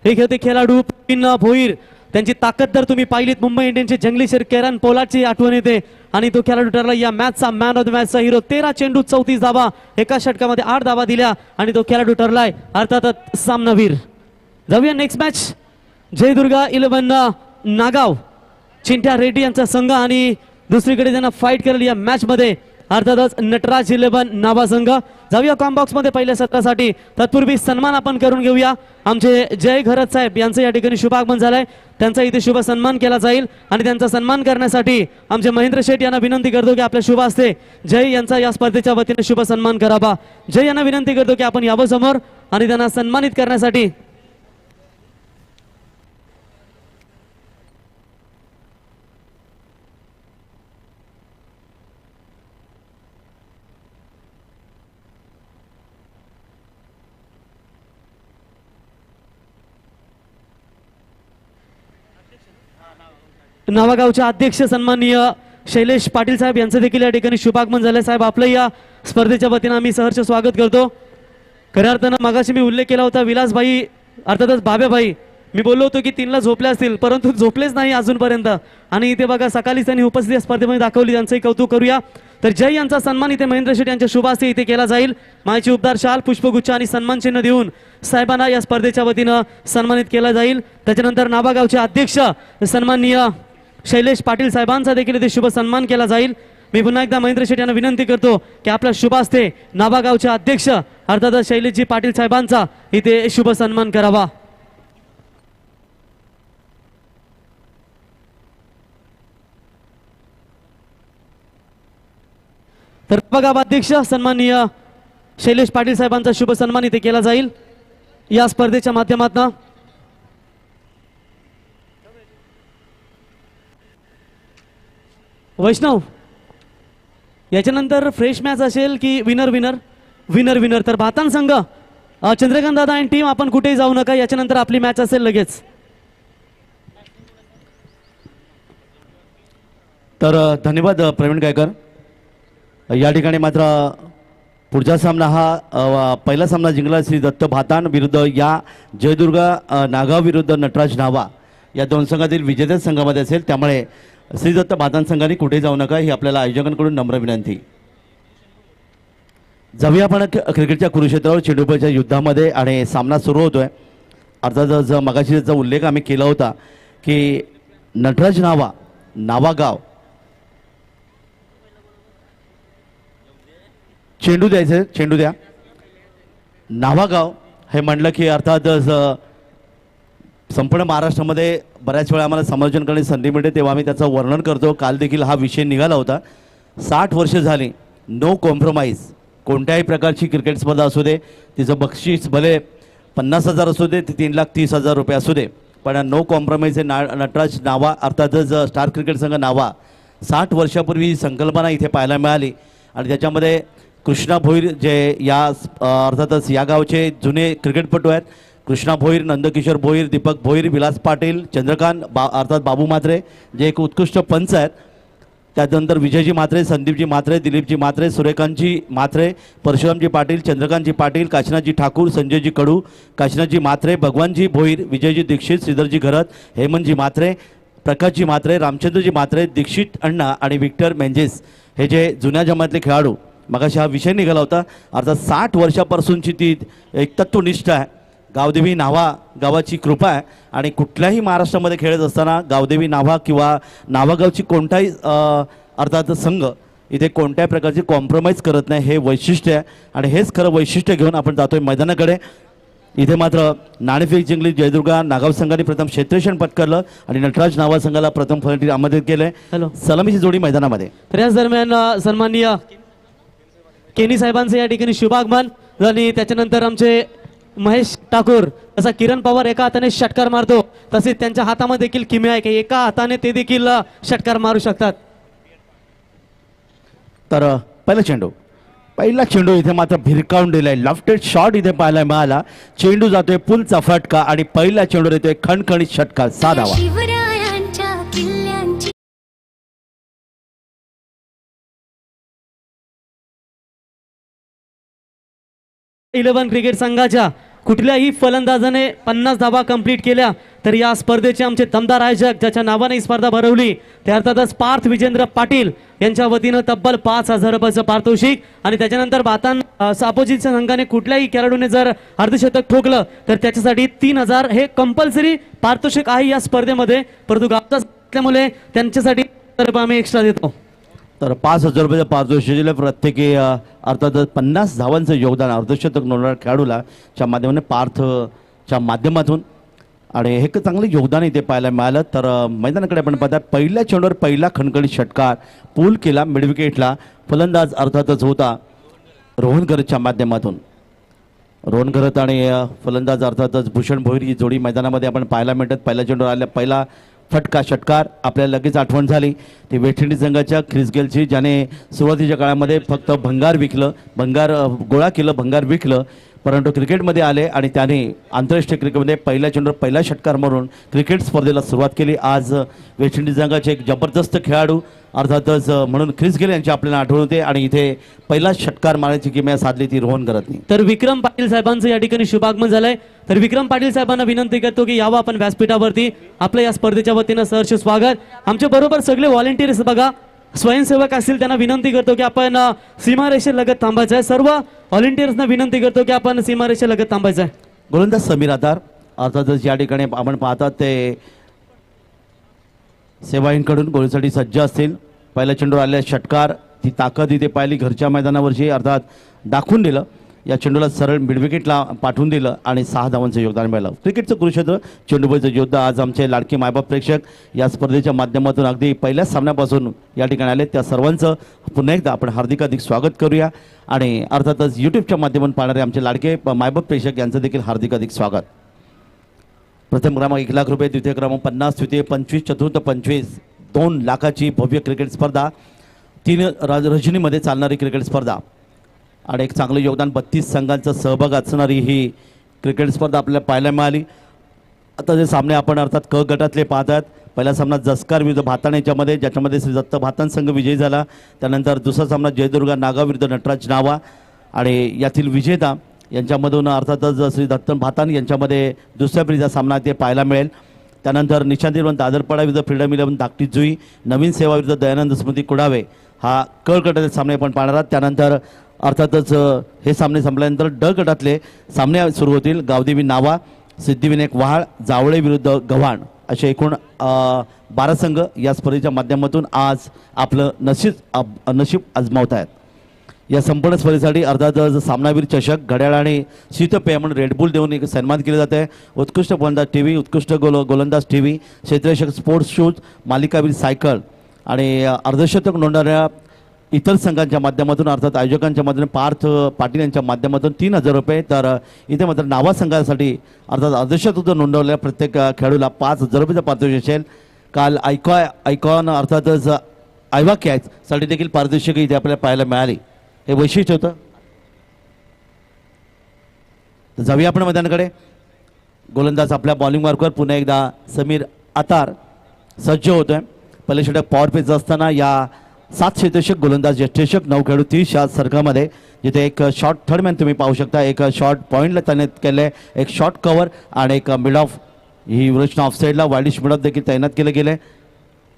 हे खेळते खेळाडू प्रवीण भोईर, त्यांची ताकद जर तुम्ही पाहिलीत मुंबई इंडियन्सचे जंगली शेर केरन पोलाची आठवण येते आणि तो खेळाडू ठरला या मॅचचा मॅन ऑफ द मॅचचा हिरो. 13 चेंडू 34 धावा, एका षटकामध्ये 8 धावा दिल्या आणि तो खेळाडू ठरलाय अर्थातच सामनावीर. जाऊया नेक्स्ट मॅच. जयदुर्गा 11 नागाव चिंट्या रेड्डी यांचा संघ आणि दुसरीकडे त्यांना फाईट करेल या मॅच मध्ये अर्थातच नटराज 11 नावा संघ. जाऊया कॉम बॉक्स मध्ये पहिल्या सत्रासाठी. तत्पूर्वी सन्मान आपण करून घेऊया. आमचे जय घरत साहेब यांचं या ठिकाणी शुभागमन झालंय, त्यांचा इथे शुभ सन्मान केला जाईल आणि त्यांचा सन्मान करण्यासाठी आमचे महेंद्र शेठ यांना विनंती करतो की आपल्या शुभ हस्ते जय यांचा या स्पर्धेच्या वतीने शुभ सन्मान करावा. जय यांना विनंती करतो की आपण यावं समोर आणि त्यांना सन्मानित करण्यासाठी. नावागावचे अध्यक्ष सन्माननीय शैलेश पाटील साहेब यांचं देखील या ठिकाणी शुभागमन झालंय. साहेब आपलं या स्पर्धेच्या वतीनं आम्ही सहर्ष स्वागत करतो. खऱ्या अर्थानं मागाशी मी उल्लेख केला होता विलासभाई अर्थातच भाभ्याभाई, मी बोललो होतो की 3ला झोपले असतील परंतु झोपलेच नाही अजूनपर्यंत आणि इथे बघा सकाळीच त्यांनी उपस्थिती स्पर्धेमध्ये दाखवली, त्यांचंही कौतुक करूया. तर जय यांचा सन्मान इथे महेंद्र शेठ यांच्या शुभ हस्ते इथे केला जाईल. मायची उपदार शाल पुष्पगुच्छ आणि सन्मान चिन्ह देऊन साहेबांना या स्पर्धेच्या वतीनं सन्मानित केला जाईल. त्याच्यानंतर नावागावचे अध्यक्ष सन्माननीय शैलेश पाटील साहेबांचा देखील इथे शुभ सन्मान केला जाईल. मी पुन्हा एकदा महेंद्र शेठ यांना विनंती करतो की आपल्या शुभ हस्ते नावागावचे अध्यक्ष अर्थातच शैलेशजी पाटील साहेबांचा इथे शुभ सन्मान करावा. तर नावागाव अध्यक्ष सन्माननीय शैलेश पाटील साहेबांचा शुभ सन्मान इथे केला जाईल या स्पर्धेच्या माध्यमातून. वैष्णव याच्यानंतर फ्रेश मॅच असेल की विनर विनर विनर विनर. तर भातान संघ चंद्रकांत दादा आणि टीम आपण कुठेही जाऊ नका, याच्यानंतर आपली मॅच असेल लगेच. तर धन्यवाद प्रवीण गायकर. या ठिकाणी मात्र पुढचा सामना हा पहिला सामना जिंकला श्री दत्त भातान विरुद्ध या जयदुर्गा नागाव विरुद्ध नटराज नावा या दोन संघातील विजेत्या संघामध्ये असेल. त्यामुळे श्री दत्त भातान संघाने कुठे जाऊ नका ही आपल्याला आयोजकांकडून नम्र विनंती. जाऊया आपण क्रिकेटच्या कुरुक्षेत्रावर चेंडूपळच्या युद्धामध्ये आणि सामना सुरू होतोय. अर्थातच मगाशी त्याचा उल्लेख आम्ही केला होता की नटराज नावा नावागाव चेंडू द्यायचे, चेंडू द्या. नावागाव हे म्हणलं की अर्थातच संपूर्ण महाराष्ट्रामध्ये बऱ्याच वेळा आम्हाला समालोचन करण्याची संधी मिळते तेव्हा आम्ही त्याचं वर्णन करतो. काल देखील हा विषय निघाला होता. 60 वर्ष झाली, नो कॉम्प्रोमाइज. कोणत्याही प्रकारची क्रिकेट स्पर्धा असू दे, तिचं बक्षीस भले 50,000 असू दे ते 3,30,000 रुपये असू दे, पण नो कॉम्प्रोमाइज हे नटराज नावा अर्थातच स्टार क्रिकेट संघ नावा 60 वर्षापूर्वी ही संकल्पना इथे पाहायला मिळाली आणि त्याच्यामध्ये कृष्णा भोईर जे या अर्थातच या गावचे जुने क्रिकेटपटू आहेत. कृष्णा भोईर, नंदकिशोर भोईर, दीपक भोईर, विलास पाटील, चंद्रकांत अर्थात बाबू म्हात्रे जे एक उत्कृष्ट पंच आहेत. त्यानंतर विजयजी म्हात्रे, संदीपजी म्हात्रे, दिलीपजी म्हात्रे, सूर्यकांतजी म्हात्रे, परशुरामजी पाटील, चंद्रकांतजी पाटील, काशीनाथजी ठाकूर, संजयजी कडू, काशीनाथजी म्हात्रे, भगवानजी भोईर, विजयजी दीक्षित, श्रीधरजी घरत, हेमंतजी म्हात्रे, प्रकाशजी म्हात्रे, रामचंद्रजी म्हात्रे, दीक्षित अण्णा आणि विक्टर मेंजेस हे जे जुन्या जमातले खेळाडू. मगाशी हा विषय निघाला होता. अर्थात 60 वर्षापासूनची ती एक तत्वनिष्ठ आहे. गावदेवी नावा गावाची कृपा आहे आणि कुठल्याही महाराष्ट्रामध्ये खेळत असताना गावदेवी नावा किंवा नावागावची कोणताही अर्थात संघ इथे कोणत्याही प्रकारची कॉम्प्रोमाइज करत नाही, हे वैशिष्ट्य आहे आणि हेच खरं वैशिष्ट्य घेऊन आपण जातोय मैदानाकडे. इथे मात्र नाणेफेक जिंकली जयदुर्गा नागाव संघाने प्रथम क्षेत्ररक्षण पत्करलं आणि नटराज नावा संघाला प्रथम फलंदाजी आमंत्रित केलंय. सलामीची जोडी मैदानामध्ये. तर याच दरम्यान सन्माननीय केनी साहेबांचं या ठिकाणी शुभागमन आणि त्याच्यानंतर आमचे महेश ठाकूर तसा किरण पवार एका हाताने षटकार मारतो तसेच त्यांच्या हातामध्ये देखील किमया आहे की एका हाताने ते देखील षटकार मारू शकतात. तर पहिला चेंडू इथे मात्र भिरकावून दिलाय. लेफ्टेड शॉट इथे पाहायला मिळाला. चेंडू जातोय पुलचा फटका आणि पहिल्या चेंडूवर येतोय खणखणीत षटकार. 6 धावा. 11 क्रिकेट संघाच्या कुठल्याही फलंदाजाने 50 धावा कंप्लीट केल्या तर या स्पर्धेचे आमचे दमदार आयोजक ज्याच्या नावाने ही स्पर्धा भरवली ते अर्थातच पार्थ विजेंद्र पाटील यांच्या वतीनं तब्बल 5,000 रुपयाचं पारितोषिक आणि त्याच्यानंतर अपोजिटच्या संघाने कुठल्याही खेळाडूने जर अर्धशतक ठोकलं तर त्याच्यासाठी 3,000 हे कंपल्सरी पारितोषिक आहे या स्पर्धेमध्ये. परंतु गावचा असल्यामुळे त्यांच्यासाठी आम्ही एक्स्ट्रा देतो. तर 5,000 रुपयाचं पारितोषिक दिलं प्रत्येकी अर्थातच 50 धावांचं योगदान अर्धशतक नोंदवणाऱ्या खेळाडूला च्या माध्यमाने पार्थच्या माध्यमातून आणि हे एक चांगलं योगदान इथे पाहायला मिळालं. तर मैदानाकडे आपण पाहतात पहिल्या चेंडूवर पहिला खणखणीत षटकार पूल केला मिडविकेटला. फलंदाज अर्थातच होता रोहन गरजच्या माध्यमातून. रोहन गरज आणि फलंदाज अर्थातच भूषण भोईर ही जोडी मैदानामध्ये आपण पाहायला मिळतात. पहिल्या चेंडूवर आल्या पहिला फटका षटकार आपल्याला लगेच आठवण झाली ती वेस्ट इंडिज संघाच्या ख्रिस गेलची ज्याने सुरुवातीच्या काळामध्ये फक्त भंगार गोळा केलं भंगार विकलं परंतु क्रिकेटमध्ये आले आणि त्याने आंतरराष्ट्रीय क्रिकेटमध्ये पहिल्या चेंडूवर पहिला षटकार मारून क्रिकेट स्पर्धेला सुरुवात केली. आज वेस्ट इंडिज संघाचे एक जबरदस्त खेळाडू अर्थातच म्हणून ख्रिस गेल यांची आपल्याला आठवण होते आणि इथे पहिला षटकार मारण्याची किमया साधली ती रोहन गरजनी. तर विक्रम पाटील साहेबांचं या ठिकाणी शुभागमन झालंय. तर विक्रम पाटील साहेबांना विनंती करतो की यावं आपण व्यासपीठावरती. आपलं या स्पर्धेच्या वतीनं सहर्ष स्वागत. आमच्या बरोबर सगळे व्हॉलेंटियर्स बघा स्वयंसेवक असतील त्यांना विनंती करतो की आपण सीमारेषेलगत थांबायचं आहे. सर्व व्हॉलेंटियर्सना विनंती करतो की आपण सीमारेषेलगत थांबायचं आहे. गोलंदाज समीर आधार अर्थातच या ठिकाणी आपण पाहतात ते सेवाईंकडून गोलसाठी सज्ज असतील. पहिल्या चेंडूवर आलेला षटकार ती ताकद इथे पाहिली घरच्या मैदानावरची अर्थात दाखवून दिलं. या चेंडूला सरळ मिडविकेटला पाठवून दिलं आणि 6 धावांचं योगदान मिळालं. क्रिकेटचं कुरुक्षेत्र चेंडूबाईचं योद्धा आज आमचे लाडके मायबाप प्रेक्षक या स्पर्धेच्या माध्यमातून अगदी पहिल्याच सामन्यापासून या ठिकाणी आले त्या सर्वांचं पुन्हा एकदा आपण हार्दिक स्वागत करूया आणि अर्थातच यूट्यूबच्या माध्यमातून पाहणारे आमचे लाडके मायबाप प्रेक्षक यांचं देखील हार्दिक स्वागत. प्रथम क्रमांक 1,00,000 रुपये, द्वितीय क्रमांक 50, तृतीय 25, चतुर्थ 25, 2 लाखाची भव्य क्रिकेट स्पर्धा 3 रजनीमध्ये चालणारी क्रिकेट स्पर्धा आणि एक चांगलं योगदान 32 संघांचा सहभाग असणारी ही क्रिकेट स्पर्धा आपल्याला पाहायला मिळाली. आता जे सामने आपण अर्थात क गटातले पाहतात. पहिला सामना जसकार विरुद्ध भाताण याच्यामध्ये ज्याच्यामध्ये श्री दत्त भाताण संघ विजयी झाला. त्यानंतर दुसरा सामना जयदुर्गा नागाव विरुद्ध नटराज नावा आणि यातील विजेता यांच्यामधून अर्थातच श्री दत्त भाताण यांच्यामध्ये दुसऱ्या फेरीचा सामना ते पाहायला मिळेल. त्यानंतर निशांत विरुद्ध दादरपाडा विरुद्ध फ्रीडम 11 धाकटी जुई, नवीन सेवा विरुद्ध दयानंद स्मृती कुडावे हा क गटातील सामने आपण पाहणार आहात. त्यानंतर अर्थातच हे सामने संपल्यानंतर ड गटातले सामने सुरू होतील. गावदेवी नावा, सिद्धिविनायक वहाळ, जावळे विरुद्ध गव्हाण असे एकूण 12 संघ या स्पर्धेच्या माध्यमातून आज आपलं नशीब आजमावत आहेत. या संपूर्ण स्पर्धेसाठी अर्थातच सामनावीर चषक, घड्याळ आणि शीतपेय म्हणून रेडबुल देऊन एक सन्मान केले जात आहे. उत्कृष्ट गोलंदाज TV, उत्कृष्ट गोलंदाज TV, क्षेत्ररक्षक स्पोर्ट्स शूज, मालिकावीर सायकल आणि अर्धशतक नोंदवणाऱ्या इतर संघांच्या माध्यमातून अर्थात आयोजकांच्या माध्यमातून पार्थ पाटील यांच्या माध्यमातून 3,000 रुपये. तर इथे मात्र नावा संघासाठी अर्थात अर्धशतक नोंदवलेल्या प्रत्येक खेळाडूला 5,000 रुपयाचं पारितोषिक असेल. काल आयकॉन अर्थातच आयवा कॅचसाठी देखील पारितोषिक इथे आपल्याला पाहायला मिळाली. हे वैशिष्ट्य होतं. तर जाऊया आपण मैदानाकडे. गोलंदाज आपल्या बॉलिंग मार्कवर पुन्हा एकदा समीर आतार सज्ज होतोय. पहिले षटक पॉवर पेच असताना या 7 क्षेत्ररक्षक गोलंदाज यष्टेषक 9 खेळाडू 30 या सर्कलमध्ये जिथे एक शॉर्ट थर्डमॅन तुम्ही पाहू शकता. एक शॉर्ट पॉईंटला तैनात केले, एक शॉर्ट कव्हर आणि एक मिड ऑफ ही रचना ऑफ साईडला वाईडिश मिड ऑफ देखील तैनात केले गेले.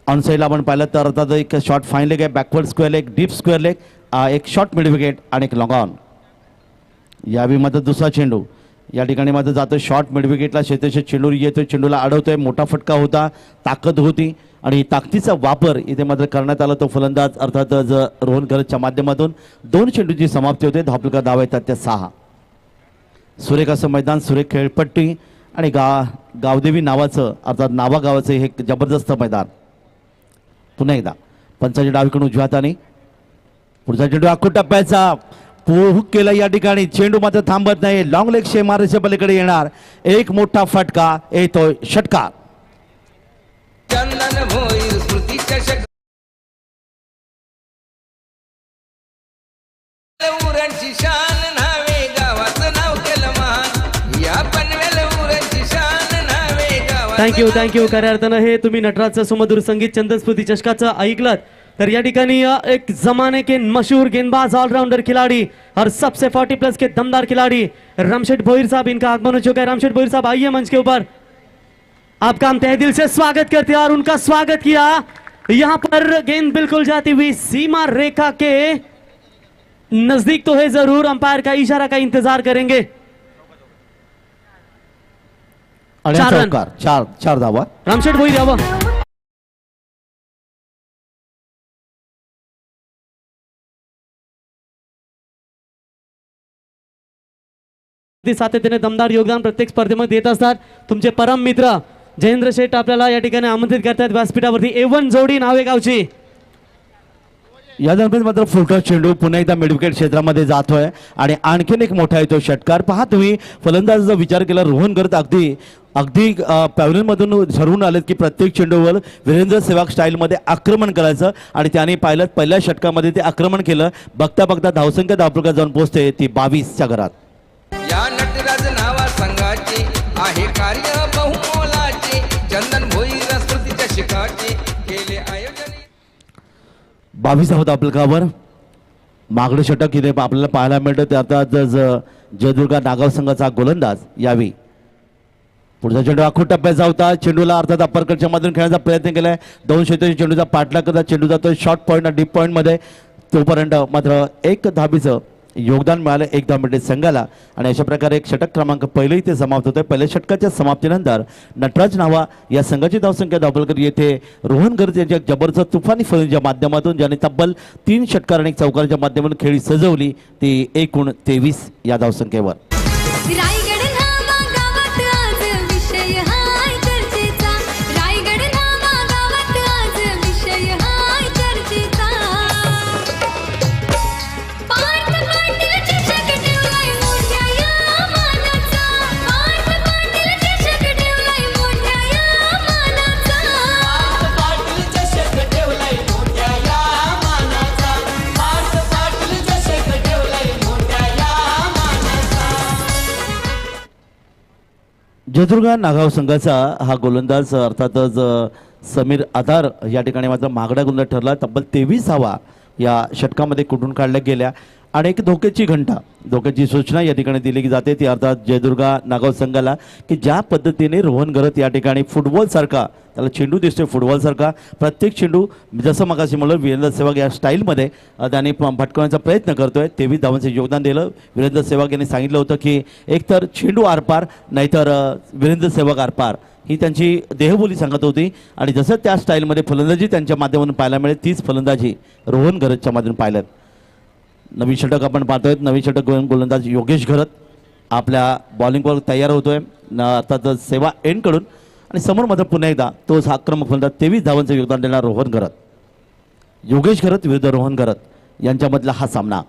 ऑन साईडला आपण पाहिलं तर अर्थात एक शॉर्ट फाईन लेग आहे, backward square leg, deep square leg, एक शॉर्ट मिड विकेट आणि एक लॉंग ऑन. यावेळी मात्र दुसरा चेंडू या ठिकाणी मात्र जातो शॉर्ट मिड विकेटला. क्षेत्ररक्षक चेंडू येतोय, चेंडूला अडवतोय. मोठा फटका होता, ताकद होती आणि ताकदीचा वापर इथे मात्र करण्यात आला. तो फलंदाज अर्थातच रोहन गरजच्या माध्यमातून 2 चेंडूची समाप्ती होते. धावफलका धावा येतात त्या 6. सुरेख असं मैदान, सुरेख खेळपट्टी आणि गावदेवी नावाचं अर्थात नावा गावाचं हे जबरदस्त मैदान. पुन्हा एकदा पंचाची डावीकडून उजव्या हाताने पुढचा चेंडू आखूड टप्प्याचा हुक केला. या ठिकाणी चेंडू मात्र थांबत नाही. लॉंग लेग शेमारेच्या पलीकडे येणार एक मोठा फटका येतोय षटकार. चंदन भोईर स्मृती चषक उरणची शान नावे गावाचं नाव केलं महान. या पनवेल उरणची शान नावे गावाचं थँक्यू खऱ्या अर्थानं हे तुम्ही नटराजचं सुमधुर संगीत चंदनस्फूर्ती चषकाचं ऐकलं. तर या ठिकाणी एक जमाने के मशहूर गेंदबाज ऑलराउंडर खिलाड़ी और सबसे 40+ के दमदार खिलाड़ी रामशेठ भोईर साहब, इनका आगमन हो चुका है। रामशेठ भोईर साहब आइए मंच के ऊपर, आपका हम तहे दिल से स्वागत करते हैं। और उनका स्वागत किया, यहां पर गेंद बिल्कुल जाती हुई सीमा रेखा के नजदीक तो है जरूर, अंपायर का इशारा का इंतजार करेंगे। आणि 4 रन, चौकार, चार धावा। रामशेठ भोईर यावं। सातत्याने दमदार योगदान प्रत्येक स्पर्धेमध्ये देत असतात। तुमचे परम मित्र जयेंद्र शेठ आपल्याला या ठिकाणी आमंत्रित करतात व्यासपीठावरती। A1 जोडी नावेगावची। या दरम्यान मात्र फुलटॉस चेंडू पुन्हा एकदा मिडविकेट क्षेत्रामध्ये जातोय आणि आणखीन एक मोठा येतो षटकार। पहा तुम्ही फलंदाजाचा विचार केला, रोहन गर्द अगदी पॅव्हलियन मधून ठरवून आलेत की प्रत्येक चेंडूवर वीरेंद्र सेहवाग स्टाईलमध्ये आक्रमण करायचं आणि त्याने पाहिलं पहिल्या षटकामध्ये ते आक्रमण केलं। बघता बघता धावसंख्या धावपळका जाऊन पोहोचते ती 22च्या घरात। या नटराज नावा संघाचे आहे कार्य बहुमोलाचे, चंदन भोईर स्मृतीच्या शिखाचे केले आयोजन। 22 धावा धावपळकावर मागडे षटक इथे आपल्याला पाहायला मिळतं। ते आता जयदुर्गा नागाव संघाचा गोलंदाज यावी पुढचा चेंडू आखूड टप्प्यात जावता, चेंडूला अर्थात अप्परकटच्या मधून खेळण्याचा प्रयत्न केलाय। 2 क्षेत्राची चेंडूचा पाठलाग करता चेंडू जातोय शॉर्ट पॉईंट डीप पॉईंट मध्ये, तोपर्यंत मात्र एक धाबीचं योगदान मिळालं 1 धाव मिळते संघाला। आणि अशा प्रकारे एक षटक क्रमांक पहिलेही ते समाप्त होतोय। पहिल्या षटकाच्या समाप्तीनंतर नटराज नावा या संघाची धावसंख्या धावपळकर येथे रोहन गर्द यांच्या जबरदस्त तुफानी फलंदाजीच्या माध्यमातून ज्याने तब्बल 3 षटकार आणि 1 चौकाराच्या माध्यमातून खेळी सजवली ती एकूण 23 या धावसंख्येवर। रायगड नामा गावात आज विषय हाय चर्चेचा, रायगड नामा गावात आज विषय हाय चर्चेचा। पार्थ पाटील चषक ठेवलाय मोठ्या या मानाचा, पार्थ पाटील चषक ठेवलाय मोठ्या या मानाचा। पाटील चषक ठेवलाय मोठ्या या मानाचा, पार्थ पाटील चषक ठेवलाय मोठ्या या मानाचा। जयदुर्गा नागाव संघाचा हा गोलंदाज अर्थातच समीर आधार या ठिकाणी मात्र मागडा गोलंदाज ठरला। तब्बल 23 धावा या षटकामध्ये कुठून काढल्या गेल्या आणि एक धोक्याची सूचना या ठिकाणी दिली जाते ती अर्थात जयदुर्गा नागाव संघाला की ज्या पद्धतीने रोहन गरत या ठिकाणी फुटबॉल सारखा त्याला चेंडू दिसतोय, फुटबॉल सारखा प्रत्येक चेंडू जसं मगाशी म्हणलं वीरेंद्र सेहवाग या स्टाईलमध्ये त्याने भटकवण्याचा प्रयत्न करतोय। 23 धावांचे योगदान दिलं। वीरेंद्र सेहवाग यांनी सांगितलं होतं की एकतर चेंडू आरपार नाहीतर वीरेंद्र सेहवाग आरपार, ही त्यांची देहबोली सांगत होती। आणि जसं त्या स्टाईलमध्ये फलंदाजी त्यांच्या माध्यमातून पाहायला मिळेल तीच फलंदाजी रोहन गरजच्या माध्यमातून पाहिलं। नवीन षटक आपण पाहतोय, नवीन षटक गोलंदाज योगेश घरत आपल्या बॉलिंगवर तयार होतोय अर्थात सेवा एंडकडून आणि समोर मात्र पुन्हा एकदा तोच आक्रमक फलंदाज 23 धावांचं योगदान देणार रोहन घरत। योगेश घरत विरुद्ध रोहन घरत यांच्यामधला हा सामना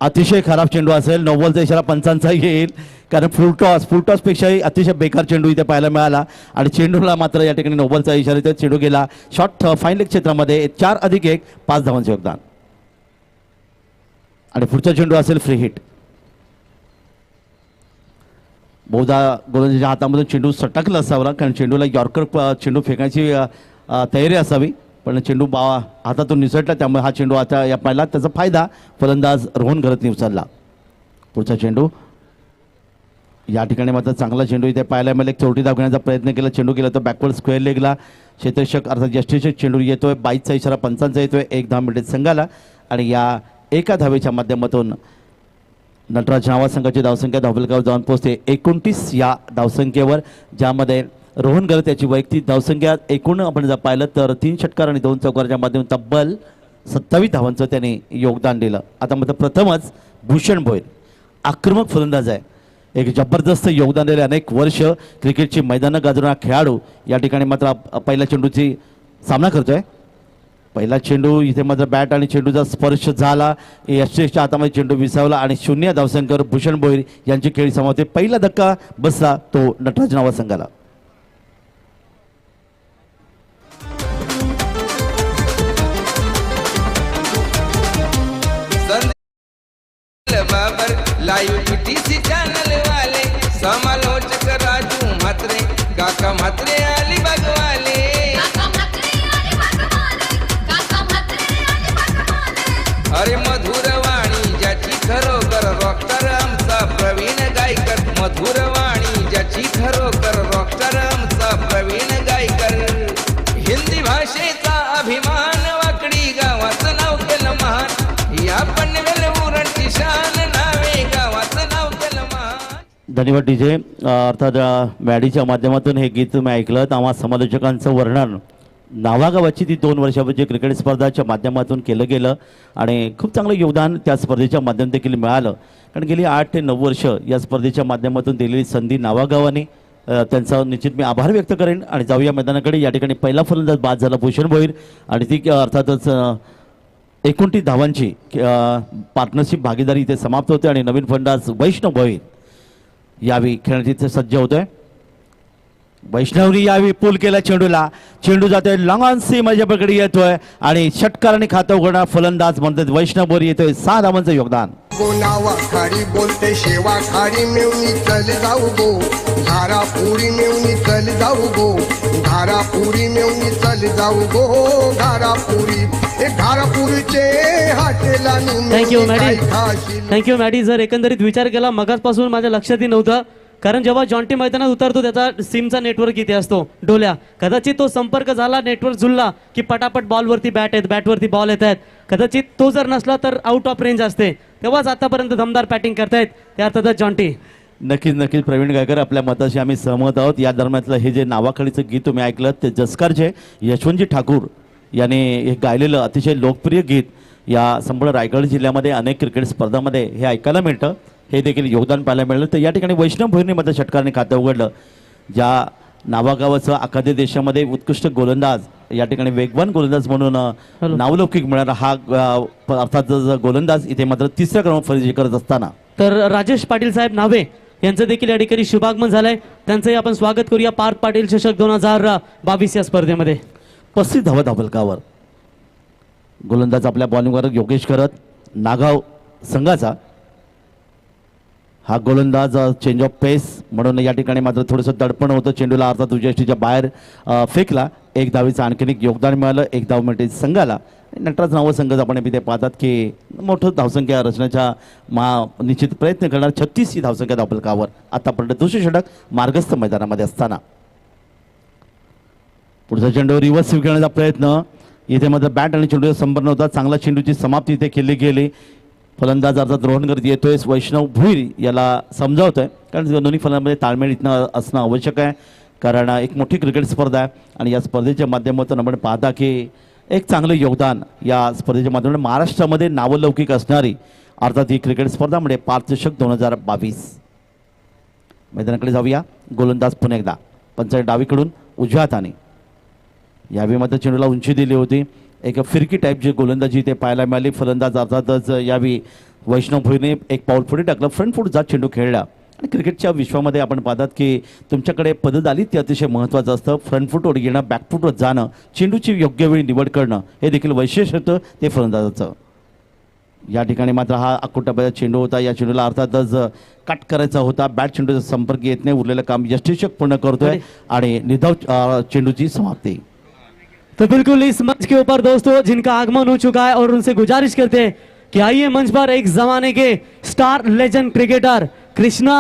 अतिशय खराब चेंडू असेल। 9 बॉलचा इशारा पंचांचा येईल कारण फुलटॉस पेक्षाही अतिशय बेकार चेंडू इथे पाहायला मिळाला आणि चेंडूला मात्र या ठिकाणी 9 बॉलचा इशारा इथे चेंडू गेला शॉर्ट फाईन लेग क्षेत्रामध्ये 4+1 5 धावांचे योगदान आणि पुढचा चेंडू असेल फ्री हिट। बहुधा गोलंदाजाच्या हातामधून चेंडू सटकला असावा कारण चेंडूला यॉर्कर चेंडू फेकायची तयारी असावी, पण चेंडू हातातून निसटला त्यामुळे हा चेंडू आता या पाहिला त्याचा फायदा फलंदाज रोहन घरतने उचलला। पुढचा चेंडू या ठिकाणी मात्र चांगला चेंडू इथे पाहायला मिळेल। एक चौटी धाव घेण्याचा प्रयत्न केला, चेंडू गेला तर बॅकवर्ड स्क्वेअर लेगला क्षेत्ररक्षक अर्थात जस्टिसचे चेंडू येतोय। 22चा इशारा पंचांचा येतोय 1 धाव मिळते संघाला आणि या एका धावेच्या माध्यमातून नटराज नावा संघाची धावसंख्या धावपलकावर जाऊन पोहोचते 29 या धावसंख्येवर, ज्यामध्ये रोहन गरत याची वैयक्तिक धावसंख्या एकूण आपण जर पाहिलं तर 3 षटकार आणि 2 चौकाराच्या माध्यमातून तब्बल 27 धावांचं त्याने योगदान दिलं। आता मात्र प्रथमच भूषण भोईर आक्रमक फलंदाज आहे, एक जबरदस्त योगदान दिले अनेक वर्ष क्रिकेटची मैदानं गाजवणारा खेळाडू या ठिकाणी मात्र पहिल्या चेंडूची सामना करतोय। पहिला चेंडू इथे मात्र बॅट आणि चेंडूचा स्पर्श झाला, यशच्या हातामध्ये चेंडू विसावला आणि 0 धावसंख्येवर भूषण भोईर यांची खेळी समाप्ती। पहिला धक्का बसला तो नटराज नावा संघाला। बाबर लाईव्ह PTC चॅनल वाले समालोचक राजू म्हात्रे काका म्हात्रे अलिबाग वाले, काका म्हात्रे धन्यवाद डीजे. अर्थात मॅडीच्या माध्यमातून हे गीत तुम्ही ऐकलं. आम्हा समालोचकांचं वर्णन नावागावाची ती 2 वर्षापूर्वी क्रिकेट स्पर्धाच्या माध्यमातून केलं गेलं आणि खूप चांगलं योगदान त्या स्पर्धेच्या माध्यमातून देखील मिळालं. कारण गेली 8 ते 9 वर्ष या स्पर्धेच्या माध्यमातून दिलेली संधी नावागावाने त्यांचा निश्चित मी आभार व्यक्त करेन. आणि जाऊया मैदानाकडे. या ठिकाणी पहिला फलंदाज बाद झाला भूषण भोईर आणि ती अर्थातच 29 धावांची पार्टनरशिप भागीदारी इथे समाप्त होते आणि नवीन फलंदाज वैष्णव भोईर यावेळी खेळण्याची इथे सज्ज होतोय. वैष्णवनी यावेळी पूल केला चेंडूला. चेंडू जातोय लॉंग ऑन सी माझ्याकडे येतोय आणि षटकाराने खातं उघडणार फलंदाज म्हणतात वैष्णव भोईर येतोय. 6 धावांचं योगदान. गोनावा खाडी बोलते शेवा खाडी मिळून चल जाऊ गो धारा पुरी मिळून चल जाऊ गो धारा पुरी मिळून चल जाऊ गो धारा पुरी हे धारा पुरीचे हाटेला थँक्यू मॅडी. Thank you Maddy. जर एकंदरीत विचार केला मगाचपासून माझ्या लक्षातही नव्हतं. कारण जेव्हा जॉन्टी मैदानात उतरतो त्याचा सिमचा नेटवर्क इथे असतो डोल्या. कदाचित तो संपर्क झाला नेटवर्क जुळला की पटापट बॉलवरती बॅट आहेत बॅटवरती बॉल येत आहेत. कदाचित तो जर नसला तर आउट ऑफ रेंज असते. तेव्हाच आतापर्यंत दमदार बॅटिंग करतायत त्या अर्थातच जॉन्टी. नक्कीच प्रवीण गायकर आपल्या मताशी आम्ही सहमत आहोत. या दरम्यानचं हे जे नावाखडीचं गीत तुम्ही ऐकलं ते जसकारचे यशवंतजी ठाकूर याने हे गायलेलं अतिशय लोकप्रिय गीत या संपूर्ण रायगड जिल्ह्यामध्ये अनेक क्रिकेट स्पर्धांमध्ये हे ऐकायला मिळतं. हे देखील योगदान पाहायला मिळालं. तर या ठिकाणी वैष्णव भोईरने मध्ये षटकाराने खातं उघडलं. ज्या नावागावाचं अखाद्य देशामध्ये उत्कृष्ट गोलंदाज या ठिकाणी वेगवान गोलंदाज म्हणून नावलौकिक मिळाला हा अर्थात गोलंदाज इथे मात्र 3ऱ्या क्रमांक फलंदाजी करत असताना तर राजेश पाटील साहेब नावे यांचं देखील या ठिकाणी शुभागमन झालंय. त्यांचंही आपण स्वागत करूया पार्थ पाटील चषक 2022 या स्पर्धेमध्ये. 35 धावा धावलकावर गोलंदाज आपल्या बॉलिंगवर योगेश करत. नागाव संघाचा हा गोलंदाज चेंज ऑफ पेस म्हणून या ठिकाणी मात्र थोडंसं दडपण होतं. चेंडूला अर्थात उजेष्टीच्या बाहेर फेकला. 1 धावीचं आणखीन एक योगदान मिळालं. 1 धाव मिळते संघाला. नटराज नाव संघ आपण इथे पाहतात की मोठं धावसंख्या रचण्याच्या निश्चित प्रयत्न करणार. 36 ही धावसंख्या धावफलकावर आतापर्यंत दुसरे षटक मार्गस्थ मैदानामध्ये असताना पुढचा चेंडू रिव्हर्स स्वीप करण्याचा प्रयत्न. इथे मात्र बॅट आणि चेंडूचा संपर्क होता. चांगला चेंडूची समाप्ती इथे केली गेली. फलंदाज अर्थात रोहन करत येतोय. वैष्णव भोईर याला समजावतोय कारण दोन्ही फलंदाजांमध्ये ताळमेळ इथनं असणं आवश्यक आहे. कारण एक मोठी क्रिकेट स्पर्धा आहे आणि या स्पर्धेच्या माध्यमातून आपण पाहता की एक चांगलं योगदान या स्पर्धेच्या माध्यमातून महाराष्ट्रामध्ये नावलौकिक असणारी अर्थात ही क्रिकेट स्पर्धा म्हणजे पार्थ चषक 2022. मैदानाकडे जाऊया. गोलंदाज पुन्हा एकदा पंचायत डावीकडून उजव्या हाताने यावेळी मात्र चेंडूला उंची दिली होती. एक फिरकी टाईपची गोलंदाजी इथे पाहायला मिळाली. फलंदाज अर्थातच यावेळी वैष्णव भोईरने एक पाऊल पुढे टाकलं. फ्रंट फूट जात चेंडू खेळला. आणि क्रिकेटच्या विश्वामध्ये आपण पाहतात की तुमच्याकडे पद्धत आली ते अतिशय महत्त्वाचं असतं. फ्रंट फूटवर येणं बॅकफूटवर जाणं चेंडूची योग्य वेळी निवड करणं हे देखील वैशिष्ट्य होतं ते फलंदाजाचं. या ठिकाणी मात्र हा अकोटाबाचा चेंडू होता. या चेंडूला अर्थातच कट करायचा होता. बॅट चेंडूचा संपर्क येत नाही. उरलेलं काम यष्टीचक पूर्ण करतोय आणि निधाव चेंडूची समाप्ती. तो बिल्कुल इस मंच के ऊपर दोस्तों जिनका आगमन हो चुका है और उनसे गुजारिश करते हैं कि आइए मंच पर एक जमाने के star legend cricketer Krishna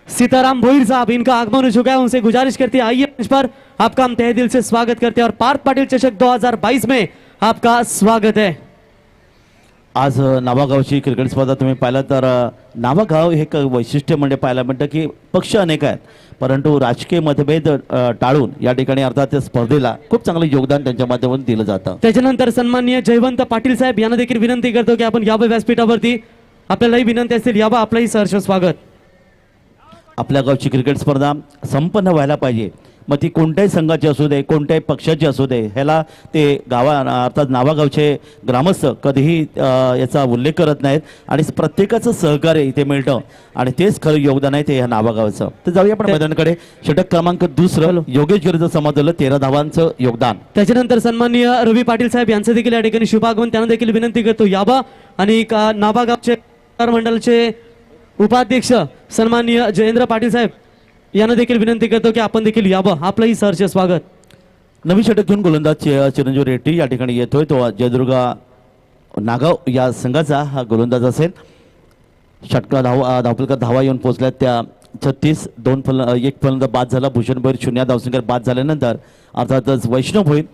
Sitaram Bhoir साहब इनका आगमन हो चुका है. उनसे गुजारिश करते हैं आइए मंच पर. आपका हम तहे दिल से स्वागत करते हैं और पार्थ पाटिल चषक 2022 में आपका स्वागत है. आज नावागावची क्रिकेट स्पर्धा तुम्ही पाहिलं तर नावागाव हे एक वैशिष्ट्य म्हणजे पाहायला मिळतं की पक्ष अनेक आहेत परंतु राजकीय मतभेद टाळून या ठिकाणी अर्थात त्या स्पर्धेला खूप चांगलं योगदान त्यांच्या माध्यमातून दिलं जातं. त्याच्यानंतर सन्माननीय जयवंत पाटील साहेब यांना देखील विनंती करतो की आपण यावं व्यासपीठावरती. आपल्यालाही विनंती असतील यावं. आपलंही सहर्ष स्वागत. आपल्या गावची क्रिकेट स्पर्धा संपन्न व्हायला पाहिजे. मग ती कोणत्याही संघाची असू दे कोणत्याही पक्षाची असू दे ह्याला ते अर्थात नावागावचे ग्रामस्थ कधीही याचा उल्लेख करत नाहीत आणि प्रत्येकाचं सहकार्य इथे मिळतं आणि तेच खरं योगदान आहे ते ह्या नावागावचं. तर जाऊया आपण मैदानाकडे. षटक क्रमांक 2 योगेश गिरीचं समाजलं 13 धावांचं योगदान. त्याच्यानंतर सन्माननीय रवी पाटील साहेब यांचं देखील या ठिकाणी शुभागमन. त्यांना देखील विनंती करतो याबा. आणि नावागावचे मंडळाचे उपाध्यक्ष सन्माननीय जयेंद्र पाटील साहेब यांना देखील विनंती करतो की आपण देखील यावं. आपलंही सहर्ष स्वागत. नवीन षटक घेऊन गोलंदाज चिरंजीव रेड्डी या ठिकाणी येतोय. तो जयदुर्गा नागाव या संघाचा हा गोलंदाज असेल. षटका धावफलकात धावा येऊन पोहोचल्यात त्या 36. 1 फलंदाज बाद झाला. भूषण भोईर 0 धावसंख्येत बाद झाल्यानंतर अर्थातच वैष्णव भोईर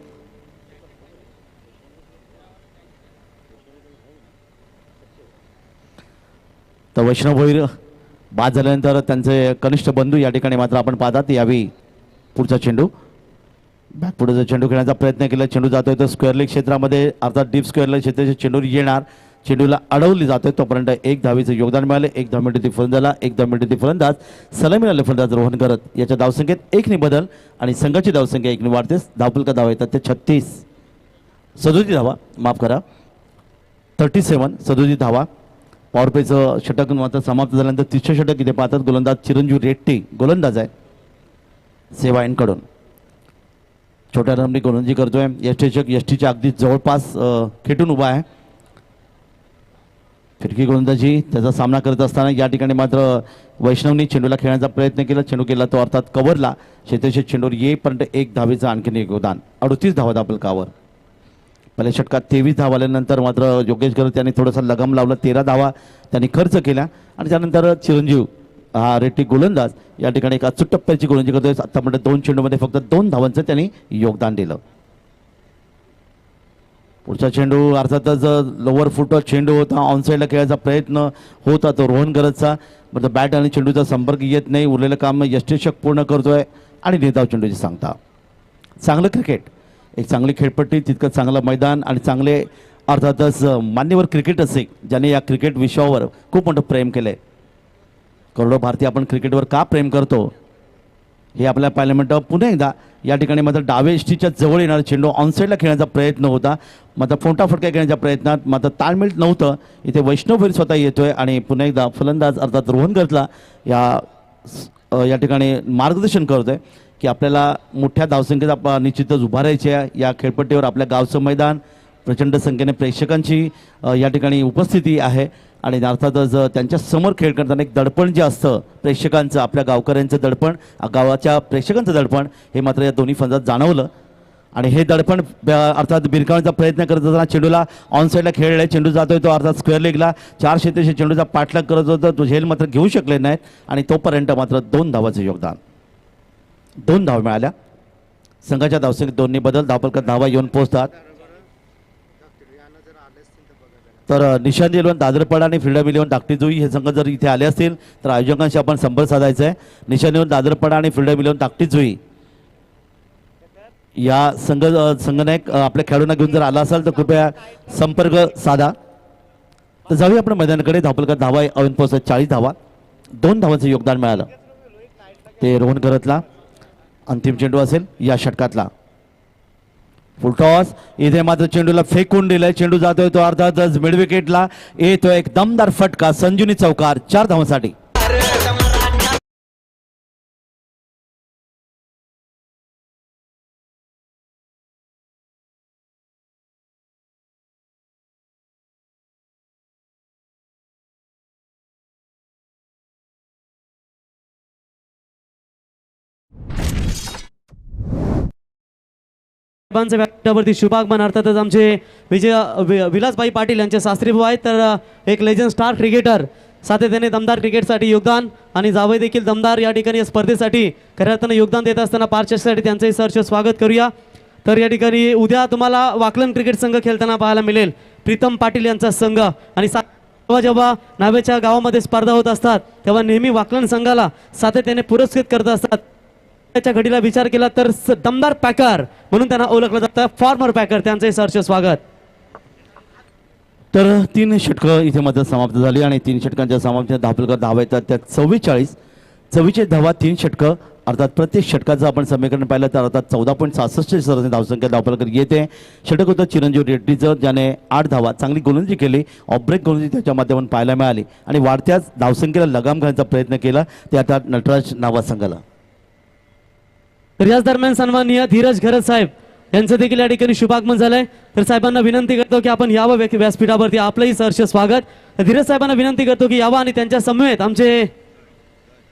तर वैष्णव भोईर बाद झाल्यानंतर त्यांचे कनिष्ठ बंधू या ठिकाणी मात्र आपण पाहतात यावेळी पुढचा चेंडू बॅकपुढे चेंडू खेळण्याचा प्रयत्न केला. चेंडू जातोय तर स्क्वेअर लेग क्षेत्रामध्ये अर्थात डीप स्क्वेअर लेग क्षेत्राचे चेंडू येणार. चेंडूला अडवली जातोय तोपर्यंत एक धावेचं योगदान मिळाले. एक धावेमध्ये फलंदाजला एक धावेमध्ये फलंदाज सलामीला फलंदाज रोहन करत याच्या धावसंख्येत 1 बदल आणि संघाची धावसंख्या 1 वाढते. धावफलका धावा येतात ते 36 37 धावा माफ करा 37 37 धावा. पॉवर प्लेचं षटक मात्र समाप्त झाल्यानंतर तिसरं षटक इथे पाहतात गोलंदाज चिरंजीव रेट्टी गोलंदाज आहे सेवाईंकडून छोट्या रमणी गोलंदाजी करतोय. यष्टीच्या अगदी जवळपास खेटून उभा आहे. फिरकी गोलंदाजी त्याचा सामना करत असताना या ठिकाणी मात्र वैष्णवनी चेंडूला खेळण्याचा प्रयत्न केला. चेंडू केला तो अर्थात कव्हरला. क्षेत्रक्षेत चेंडूवर येईपर्यंत एक धावेचं आणखीन एक योगदान 38 धावा दाबल कावर. पहिल्या षटकात 23 धावा आल्यानंतर मात्र योगेश गरत यांनी थोडासा लगाम लावला. 13 धावा त्यांनी खर्च केल्या आणि त्यानंतर चिरंजीव हा रेट्टी गोलंदाज या ठिकाणी एक अचूक टप्प्याची गोलंदाजी करतोय. आतापर्यंत 2 चेंडूमध्ये फक्त 2 धावांचं त्यांनी योगदान दिलं. पुढचा चेंडू अर्थातच लोअर फुट चेंडू होता. ऑनसाईडला खेळायचा प्रयत्न होता तो रोहन गरजचा. म्हणजे बॅट आणि चेंडूचा संपर्क येत नाही. उरलेलं काम यष्टीशक पूर्ण करतोय आणि नेताव चेंडूची सांगता. चांगलं क्रिकेट एक चांगली खेळपट्टी तितकं चांगलं मैदान आणि चांगले अर्थातच मान्यवर क्रिकेट असे ज्याने या क्रिकेट विश्वावर खूप मोठं प्रेम केलं आहे. करोडो भारतीय आपण क्रिकेटवर का प्रेम करतो हे आपल्याला पाहायला मिळतं. पुन्हा एकदा या ठिकाणी मात्र डावे एष्टीच्या जवळ येणारा चेंडू ऑनसाईडला खेळण्याचा प्रयत्न होता. मात्र फोंटाफटक्या खेळण्याच्या प्रयत्नात मात्र ताळमेळ नव्हतं. इथे वैष्णव भैर स्वतः येतोय आणि पुन्हा एकदा फलंदाज अर्थात रोहन गरजला या ठिकाणी मार्गदर्शन करतोय की आपल्याला मोठ्या धावसंख्येचा निश्चितच उभारायची आहे. या खेळपट्टीवर आपल्या गावचं मैदान प्रचंड संख्येने प्रेक्षकांची या ठिकाणी उपस्थिती आहे आणि अर्थातच त्यांच्या समोर खेळ करताना एक दडपण जे असतं प्रेक्षकांचं आपल्या गावकऱ्यांचं दडपण गावाच्या प्रेक्षकांचं दडपण हे मात्र या दोन्ही फलंदाजात जाणवलं आणि हे दडपण अर्थात बिरकावण्याचा प्रयत्न करत असताना चेंडूला ऑनसाईडला खेळलाय. चेंडू जातोय तो अर्थात स्क्वेअर लेगला 4 क्षेत्रक्षेत्र चेंडूचा पाठलाग करत होता. तो झेल मात्र घेऊ शकले नाहीत आणि तोपर्यंत मात्र 2 धावाचं योगदान 2 धावा मिळाल्या. संघाच्या धावसंख्येत 2 बदल धावफलकात धावा येऊन पोहोचतात. तर निशांत इलेव्हन दादरपाडा आणि फ्रीडम इलेव्हन धाकटीजुई हे संघ जर इथे आले असतील तर आयोजकांशी आपण संपर्क साधायचा आहे. निशांत इलेव्हन दादरपाडा आणि फ्रीडम इलेव्हन धाकटीजुई या संघनायक आपल्या खेळाडूंना घेऊन जर आला असाल तर कृपया संपर्क साधा. तर जाऊया आपण मैदानाकडे. धावफलकात धावा येऊन पोहोचत 40 धावा 2 धावांचं योगदान मिळालं. ते रोहन करतला अंतिम चेंडू असेल या षटकातला. फुलटॉस इथे मात्र चेंडूला फेकून दिलाय. चेंडू जातोय तो अर्थातच मिड विकेटला येतो एक दमदार फटका. संजुनी चौकार 4 धावांसाठी. व्यासपीठावरती शुभागमन अर्थातच आमचे विलासभाई पाटील यांचे सासरी भाऊ आहेत. तर एक लेजंड स्टार क्रिकेटर सातत्याने दमदार क्रिकेटसाठी योगदान आणि जावई देखील दमदार या ठिकाणी या स्पर्धेसाठी खऱ्या अर्थानं योगदान देत असताना पारदर्शकतेसाठी त्यांचंही सहर्ष स्वागत करूया. तर या ठिकाणी उद्या तुम्हाला वाकलन क्रिकेट संघ खेळताना पाहायला मिळेल. प्रीतम पाटील यांचा संघ आणि जेव्हा नावेच्या गावामध्ये स्पर्धा होत असतात तेव्हा नेहमी वाकलन संघाला सातत्याने पुरस्कृत करत असतात. त्याच्या घडीला विचार केला तर दमदार पॅकर म्हणून त्यांना ओळखलं जातं. फॉर्मर पॅकर त्यांचंही सहर्ष स्वागत. तर 3 षटकं इथे मात्र समाप्त झाली आणि 3 षटकांच्या समाप्तीने धावफलकात धावा येतात त्या 44 धावा 3 षटकं अर्थात प्रत्येक षटकाचं आपण समीकरण पाहिलं तर अर्थात 14.66 सरासरी धावसंख्या धावफलकात येते. षटक होतं चिरंजीव रेड्डीचं ज्याने 8 धावा चांगली गोलंदाजी केली. ऑफब्रेक गोलंदाजी त्याच्या माध्यमातून पाहायला मिळाली आणि वाढत्याच धावसंख्येला लगाम घालण्याचा प्रयत्न केला ते आता नटराज नावा संघाला. तर याच दरम्यान सन्माननीय धीरज घरत साहेब यांचं देखील या ठिकाणी शुभागमन झालंय. तर साहेबांना विनंती करतो की आपण यावं व्यासपीठावरती. आपलंही सहर्ष स्वागत. धीरज साहेबांना विनंती करतो की यावं आणि त्यांच्या समवेत आमचे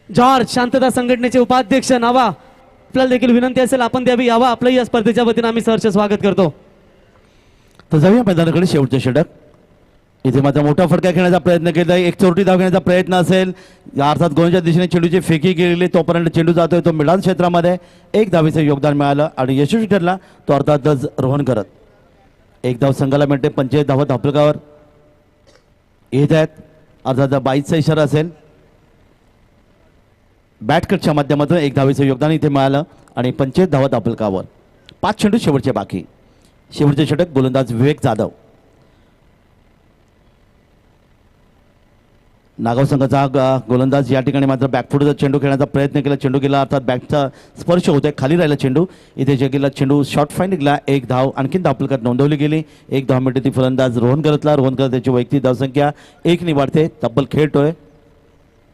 जॉर्ज शांतता संघटनेचे उपाध्यक्ष नावा आपल्याला देखील विनंती असेल आपण द्यावी. यावं आपलंही या स्पर्धेच्या वतीनं आम्ही सहर्ष स्वागत करतो. तर जाऊया मैदानाकडे. शेवटचे षटक इथे मात्र मोठा फटका खेळण्याचा प्रयत्न केला. एक चोरटी धाव घेण्याचा प्रयत्न असेल अर्थात गोलच्या दिशेने चेंडूची फेकी गेलेली. तोपर्यंत चेंडू जातोय तो मिडान क्षेत्रामध्ये 1 धावेचं योगदान मिळालं आणि यशस्वी ठरला तो अर्थातच रोहन करत. 1 धाव संघाला मिळते. 45 धावा धावफलकावर येत आहेत. अर्थात 22चा इशारा असेल. बॅटकटच्या माध्यमातून 1 धावेचं योगदान इथे मिळालं आणि 25 धावा धापलकावर. 5 चेंडू शेवटचे बाकी. शेवटचे षटक गोलंदाज विवेक जाधव. नागाव संघाचा गोलंदाज या ठिकाणी मात्र बॅकफुटचा चेंडू खेळण्याचा प्रयत्न केला. चेंडू गेला अर्थात बॅकचा स्पर्श होतोय, खाली राहिला चेंडू. इथे जे गेला चेंडू शॉर्ट फाईन निघाला. 1 धाव आणखीन धापलकात नोंदवली गेली. 1 धाव मिळते ती फलंदाज रोहन करतला. रोहन करत त्याची वैयक्तिक धावसंख्या 1 नि वाढते. तब्बल खेळतोय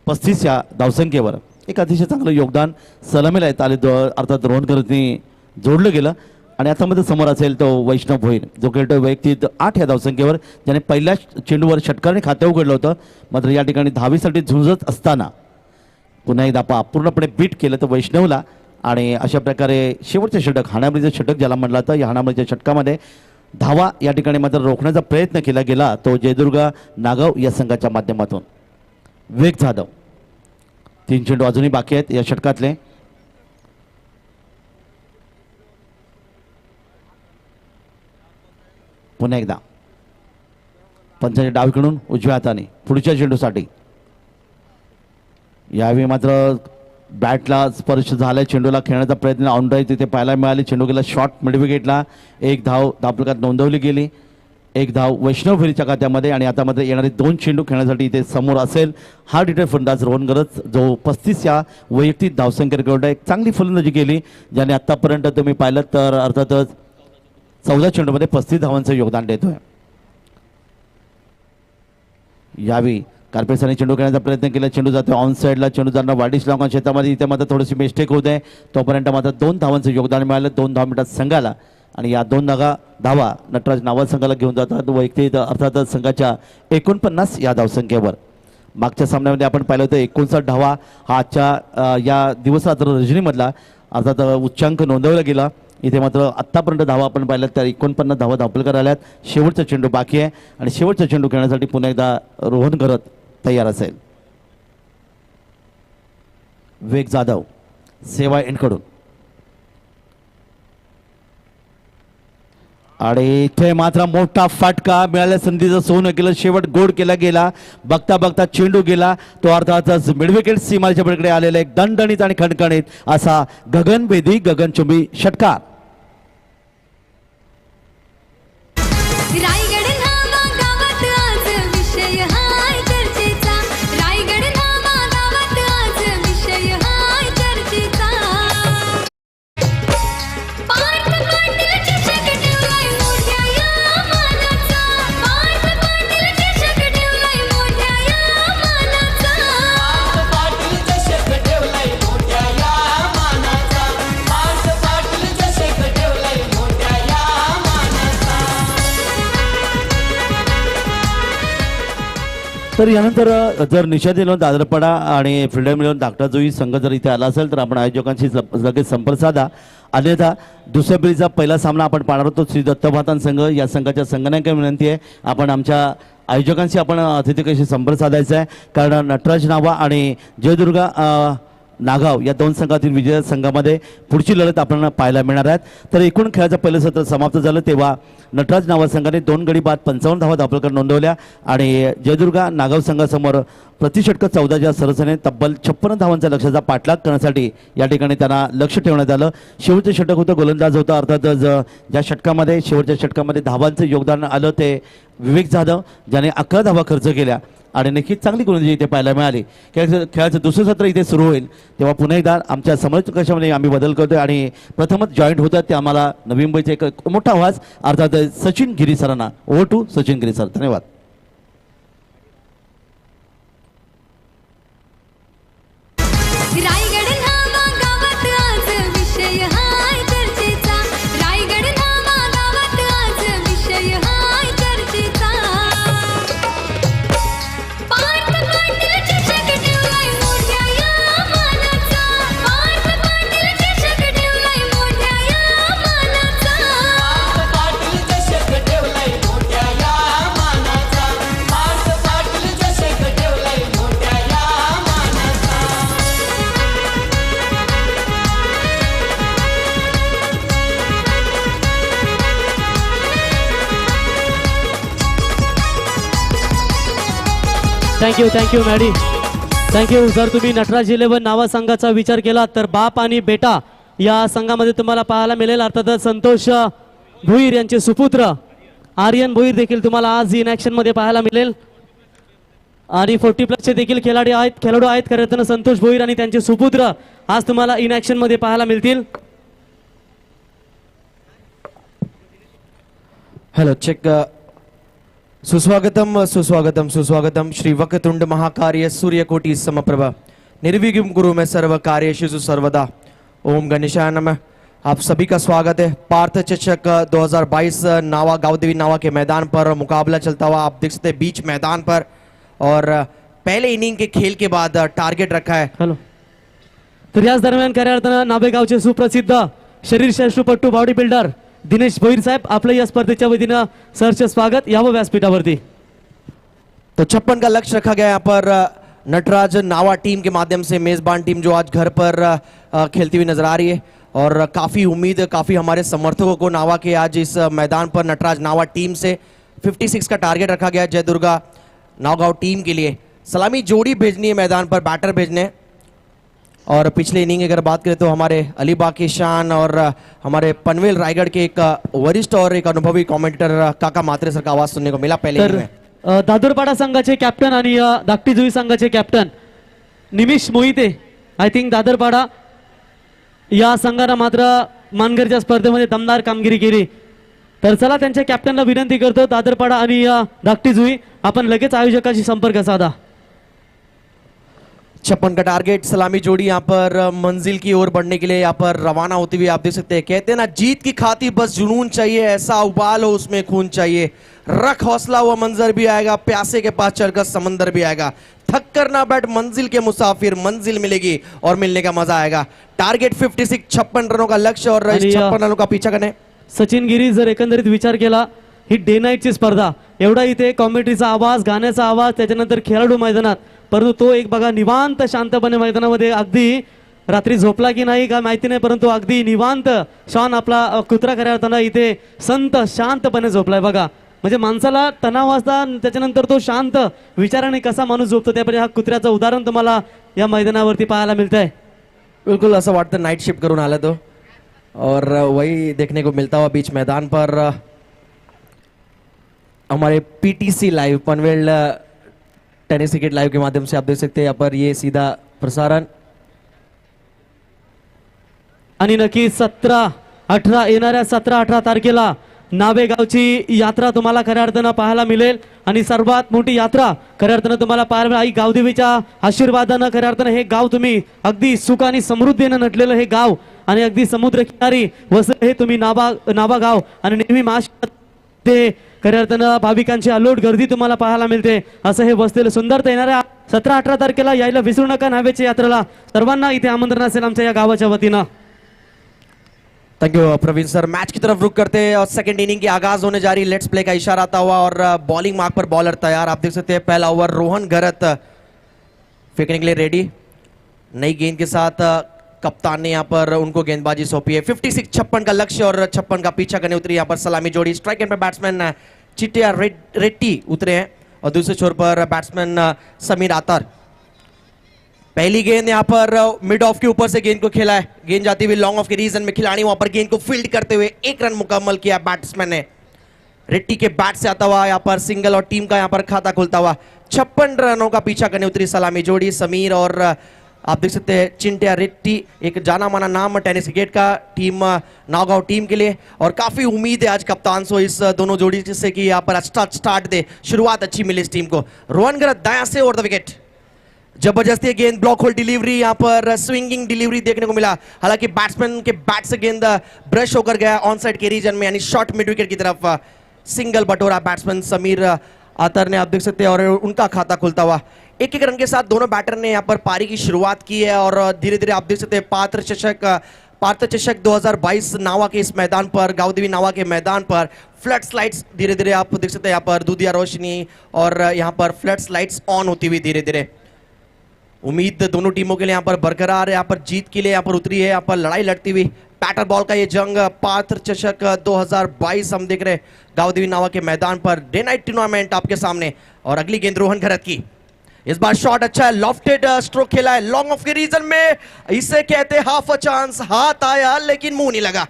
35 या धावसंख्येवर. एक अतिशय चांगलं योगदान सलामीला येत आले अर्थात रोहन करतनी जोडलं गेलं. आणि आता मध्ये समोर असेल तो वैष्णव भोईर जो खेळतोय वैयक्तिक 8 या धावसंख्येवर, ज्याने पहिल्या चेंडूवर षटकाराने खाते उघडलं होतं. मात्र या ठिकाणी धावीसाठी झुंजत असताना पुन्हा एकदा पूर्णपणे बीट केलं तर वैष्णवला. आणि अशा प्रकारे शेवटचे षटक हाणामारीचं षटक ज्याला म्हटलं जातं, या हाणामारीच्या षटकामध्ये धावा या ठिकाणी मात्र रोखण्याचा प्रयत्न केला गेला तो जयदुर्ग नागाव या संघाच्या माध्यमातून. विवेक जाधव. 3 चेंडू अजूनही बाकी आहेत या षटकातले. पुन्हा एकदा पंचांच्या डावीकडून उजव्या हाताने पुढच्या चेंडूसाठी. यावेळी मात्र बॅटला स्पर्श झाला. चेंडूला खेळण्याचा प्रयत्न ऑनड्राईव्ह तिथे पाहायला मिळाली. चेंडू गेला शॉर्ट मिड विकेटला. 1 धाव धापलकात नोंदवली गेली. 1 धाव वैष्णव भैरीच्या खात्यामध्ये. आणि आता मात्र येणारे 2 चेंडू खेळण्यासाठी इथे समोर असेल हा डिटेल फलंदाज रोहन गरज जो 35 या वैयक्तिक धावसंख्येकडे एक चांगली फलंदाजी केली, ज्याने आतापर्यंत तुम्ही पाहिलं तर अर्थातच 14 चेंडूमध्ये 35 धावांचं योगदान देतोय. यावेळी कार्पेट्सने चेंडू खेळण्याचा प्रयत्न केला. चेंडू जातो ऑन साईडला. चेंडू जाणार वाढीस लावून क्षेत्रामध्ये. इथे मात्र थोडीशी मिस्टेक होत आहे. तोपर्यंत मात्र 2 धावांचं योगदान मिळालं 2 धाव मिनिटात संघाला. आणि या 2 धावा नटराज नावाल संघाला घेऊन जातात वैयक्तिक अर्थातच संघाच्या 49 या धावसंख्येवर. मागच्या सामन्यामध्ये आपण पाहिलं होतं 59 धावा हा आजच्या या दिवसरात्र रजनीमधला अर्थात उच्चांक नोंदवला गेला. इथे मात्र आत्तापर्यंत धावा आपण पाहिल्यात त्या 49 धावा धापलकर आल्यात. शेवटचा चेंडू बाकी आहे आणि शेवटचा चेंडू खेळण्यासाठी पुन्हा एकदा रोहन करत तयार असेल. विवेक जाधव सेवा एंडकडून. आणि इथे मात्र मोठा फटका मिळाल्या संधीचं सोनं केलं. शेवट गोड केला गेला. बघता बघता चेंडू गेला तो अर्थातच मिडविकेट सीमाच्या पलीकडे आलेला एक दणदणीत आणि खणखणीत असा गगनभेदी गगनचुंबी षटकार. रायगड नावागावात आज विषय हाय चर्चेचा. रायगड नावागावात आज विषय हाय चर्चेचा. पार्थ पाटील चषक ठेवलाय मोठ्या या मानाचा. पार्थ पाटील चषक ठेवलाय मोठ्या या मानाचा. पाटील चषक ठेवलाय मोठ्या या मानाचा. पार्थ पाटील चषक ठेवलाय मोठ्या या मानाचा. तर यानंतर जर निषाद येऊन दादरपाडा आणि फ्रीडम मिळून धाकटा जोई संघ जर इथे आला असेल तर आपण आयोजकांशी लगेच संपर्क साधा. अन्यथा दुसऱ्या फेरीचा पहिला सामना आपण पाहणार होतो श्री दत्तभातान संघ या संघाच्या संघनायकांना विनंती आहे आपण आमच्या आयोजकांशी आपण अतिथीशी संपर्क साधायचा आहे. कारण नटराज नावा आणि जयदुर्गा नागाव या 2 संघातील विजय संघामध्ये पुढची लढत आपल्याला पाहायला मिळणार आहेत. तर एकूण खेळाचं पहिलं सत्र समाप्त झालं तेव्हा नटराज नावा संघाने 2 गडी बाद 55 धावा धापलकर नोंदवल्या आणि जयदुर्गा नागाव संघासमोर प्रतिषटक 14च्या सरसने तब्बल 56 धावांचा लक्ष्याचा पाठलाग करण्यासाठी या ठिकाणी त्यांना लक्ष ठेवण्यात आलं. शेवटचे षटक होतं गोलंदाज होता अर्थातच ज्या षटकामध्ये शेवटच्या षटकामध्ये धावांचं योगदान आलं ते विवेक जाधव ज्याने 11 धावा खर्च केल्या आणि नक्कीच चांगली गोलंदाजी इथे पाहायला मिळाली. खेळाचं दुसरं सत्र इथे सुरू होईल तेव्हा पुन्हा एकदा आमच्या समोरच्या कशामध्ये आम्ही बदल करतोय आणि प्रथमच जॉईंट होतात ते आम्हाला नवी मुंबईचे एक मोठा आवाज अर्थात सचिन गिरी सरांना. Over to Sachin Giri sir. धन्यवाद. रायगड नावागावात आज विषय हाय चर्चेचा. रायगड नावागावात आज विषय हाय चर्चेचा. पार्थ पाटील चषक ठेवलाय मोठ्या या मानाचा. पार्थ पाटील चषक ठेवलाय मोठ्या या मानाचा. पाटील चषक ठेवलाय मोठ्या या मानाचा. पार्थ पाटील चषक ठेवलाय मोठ्या या मानाचा. Thank you Maddy. थँक्यू. जर तुम्ही नटराज 11 नावा संघाचा विचार केला तर बाप आणि बेटा या संघामध्ये तुम्हाला पाहायला मिळेल. अर्थातच संतोष भोईर यांचे सुपुत्र आर्यन भोईर देखील तुम्हाला आज इन ऍक्शन मध्ये पाहायला मिळेल. आणि 40+ चे देखील खेळाडू आहेत खरं तर संतोष भोईर आणि त्यांचे सुपुत्र आज तुम्हाला इन ऍक्शन मध्ये पाहायला मिळतील. हेलो चेक सुस्वागतम सुस्वागतम सुस्वागतम श्री वक्रतुंड महाकार्य सूर्यकोटि समप्रभ निर्विघ्न गुरु में सर्व कार्येषु सर्वदा ओम गणेशाय नमः. आप सभी का स्वागत है. पार्थ चषक 2022 नावा गावदेवी नावा के मैदान पर मुकाबला चलता हुआ आप देख सकते हैं बीच मैदान पर. और पहले इनिंग के खेल के बाद टारगेट रखा है. हॅलो. तर याच दरम्यान खऱ्या अर्थानं नाभेगावचे सुप्रसिद्ध शरीरश्रेष्ठपट्टू बॉडी बिल्डर दिनेश भोईर साहेब आपलं या स्पर्धेच्या वतीनं सहर्ष स्वागत यावं व्यासपीठावरती. तो 56 का लक्ष्य रखा गया यहाँ पर नटराज नावा टीम के माध्यम से. मेजबान टीम जो आज घर पर खेलती हुई नजर आ रही है और काफी उम्मीद काफी हमारे समर्थकों को नावा के आज इस मैदान पर नटराज नावा टीम से 56 का टारगेट रखा गया. जय दुर्गा नावगांव टीम के लिए सलामी जोड़ी भेजनी है मैदान पर, बैटर भेजने. और पिछले इनिंग अगर बात करें तो हमारे अलीबाग के शान और हमारे पनवेल रायगढ़ के एक वरिष्ठ और एक अनुभवी कमेंटेटर काका मात्रे सर का आवाज सुनने को मिला पहले तर इनिंग में. दादरपाडा संघाचे कॅप्टन आणि धाकटी जुई संघाचे captain Nimish Mohite I think दादरपाडा या संघानं मात्र मानगरच्या स्पर्धेमध्ये दमदार कामगिरी केली. तर चला त्यांच्या कॅप्टनला विनंती करतो दादरपाडा आणि धाकटी जुई आपण लगेच आयोजकाशी संपर्क साधा. 56 का टारगेट सलामी जोड़ी यहाँ पर मंजिल की ओर बढ़ने के लिए यहाँ पर रवाना होती हुई आप देख सकते हैं. कहते हैं ना जीत की खातिर बस जुनून चाहिए, ऐसा उबाल हो उसमें खून चाहिए. रख हौसला वो मंजर भी आएगा, प्यासे के पास चढ़कर समंदर भी आएगा. थक कर ना बैठ मंजिल के मुसाफिर, मंजिल मिलेगी और मिलने का मजा आएगा. टारगेट 56 56 रनों का लक्ष्य और इस 56 रनों का पीछा करने. सचिन गिरी जर एकंदरीत विचार केला ही डे नाईटची स्पर्धा एवढा इथे कॉमेंट्रीचा आवाज गाण्याचा आवाज त्याच्यानंतर खेळाडू मैदानात परंतु तो एक बघा निवांत शांतपणे मैदानामध्ये अगदी रात्री झोपला की नाही का माहिती नाही परंतु अगदी निवांत शॉन आपला कुत्रा खऱ्या अर्थानं इथे संत शांतपणे झोपलाय बघा. म्हणजे माणसाला तणाव असता त्याच्यानंतर तो शांत विचाराने कसा माणूस झोपतो त्यापैकी हा कुत्र्याचं उदाहरण तुम्हाला या मैदानावरती पाहायला मिळतंय. बिल्कुल ऐसा वाटता नाइट शिफ्ट करून आला तो और वही देखने को मिलता हुआ बीच मैदान पर हमारे PTC live Panvel tennis cricket live के माध्यम से आप देख सकते हैं यहाँ पर ये सीधा प्रसारण. आणि नक्की 17-18 येणाऱ्या 17-18 तारखेला नावेगावची यात्रा तुम्हाला खऱ्या अर्थानं पाहायला मिळेल आणि सर्वात मोठी यात्रा खऱ्या अर्थानं तुम्हाला पाहायला मिळेल. आई गावदेवीच्या आशीर्वादानं खऱ्या अर्थानं हे गाव तुम्ही अगदी सुख आणि समृद्धीनं नटलेलं हे गाव आणि अगदी समुद्र किनारी वसले हे तुम्ही नावा गाव आणि नेहमी महाराष्ट्रात ते खऱ्या अर्थानं भाविकांची अलोट गर्दी तुम्हाला पाहायला मिळते. असं हे बसलेलं सुंदर येणाऱ्या 17-18 तारखेला यायला विसरू नका नावेच्या यात्रेला. सर्वांना इथे आमंत्रण असेल आमच्या या गावाच्या वतीनं. Thank you Praveen sir. Match की तरफ रुक करते हैं और सेकंड इनिंग की आगाज होने जा रही. लेट्स प्ले का इशारा आता हुआ और बॉलिंग मार्क पर बॉलर तैयार. आप देख सकते हैं पहला ओवर रोहन घरत फेंकने के लिए रेडी. नई गेंद के साथ कप्तान ने यहाँ पर उनको गेंदबाजी सौंपी है. 56 56 का लक्ष्य और 56 का पीछा करने उतरी यहाँ पर सलामी जोड़ी. स्ट्राइक एंड पे बैट्समैन चिटिया रेड्डी उतरे हैं और दूसरे छोर पर बैट्समैन समीर आतर. पहली गेंद यहाँ पर मिड ऑफ के ऊपर से गेंद को खेला है. गेंद जाती हुई लॉन्ग ऑफ के रीजन में खिलाड़ी वहां पर गेंद को फील्ड करते हुए 1 रन मुकम्मल किया बैट्समैन ने. रेड्डी के बैट से आता हुआ यहाँ पर सिंगल और टीम का यहाँ पर खाता खुलता हुआ. 56 रनों का पीछा करने उतरी सलामी जोड़ी समीर और आप देख सकते हैं चिंटिया रेड्डी एक जाना माना नाम टेनिस क्रिकेट का टीम नावगांव टीम के लिए. और काफी उम्मीद है आज कप्तान सो इस दोनों जोड़ी से कि यहाँ पर अच्छा स्टार्ट दे, शुरुआत अच्छी मिली इस टीम को. रोहन गरत दायां से ओवर द विकेट. जबरदस्ती गेंद ब्लॉक होल डिलीवरी यहाँ पर स्विंगिंग डिलीवरी देखने को मिला. हालांकि बैट्समैन के बैट से गेंद ब्रश होकर गया ऑन साइड के रीजन में यानी शॉर्ट मिड विकेट की तरफ. सिंगल बटोरा बैट्समैन समीर आतर ने आप देख सकते हैं और उनका खाता खुलता हुआ. 1-1 रन के साथ दोनों बैटर ने यहाँ पर पारी की शुरुआत की है और धीरे धीरे आप देख सकते हैं पार्थ चषक 2022 नावा के इस मैदान पर गावदेवी नावा के मैदान पर फ्लड स्लाइड्स धीरे धीरे आप देख सकते हैं यहाँ पर दूधिया रोशनी और यहाँ पर फ्लड स्लाइड्स ऑन होती हुई धीरे धीरे. उम्मीद दोनों टीमों के लिए यहाँ पर बरकरार है. यहाँ पर जीत के लिए यहाँ पर उतरी है, यहाँ पर लड़ाई लड़ती हुई. बैटर बॉल का ये जंग पात्र चषक 2022 हम देख रहे हैं गावदेवी नावा के मैदान पर. डे नाइट टूर्नामेंट आपके सामने और अगली गेंद रोहन घरत की. इस बार शॉट अच्छा है, लॉफ्टेड स्ट्रोक खेला है लॉन्ग ऑफ के रीजन में, इसे कहते हैं हाफ अ चांस। हाथ आया लेकिन मुंह नहीं लगा,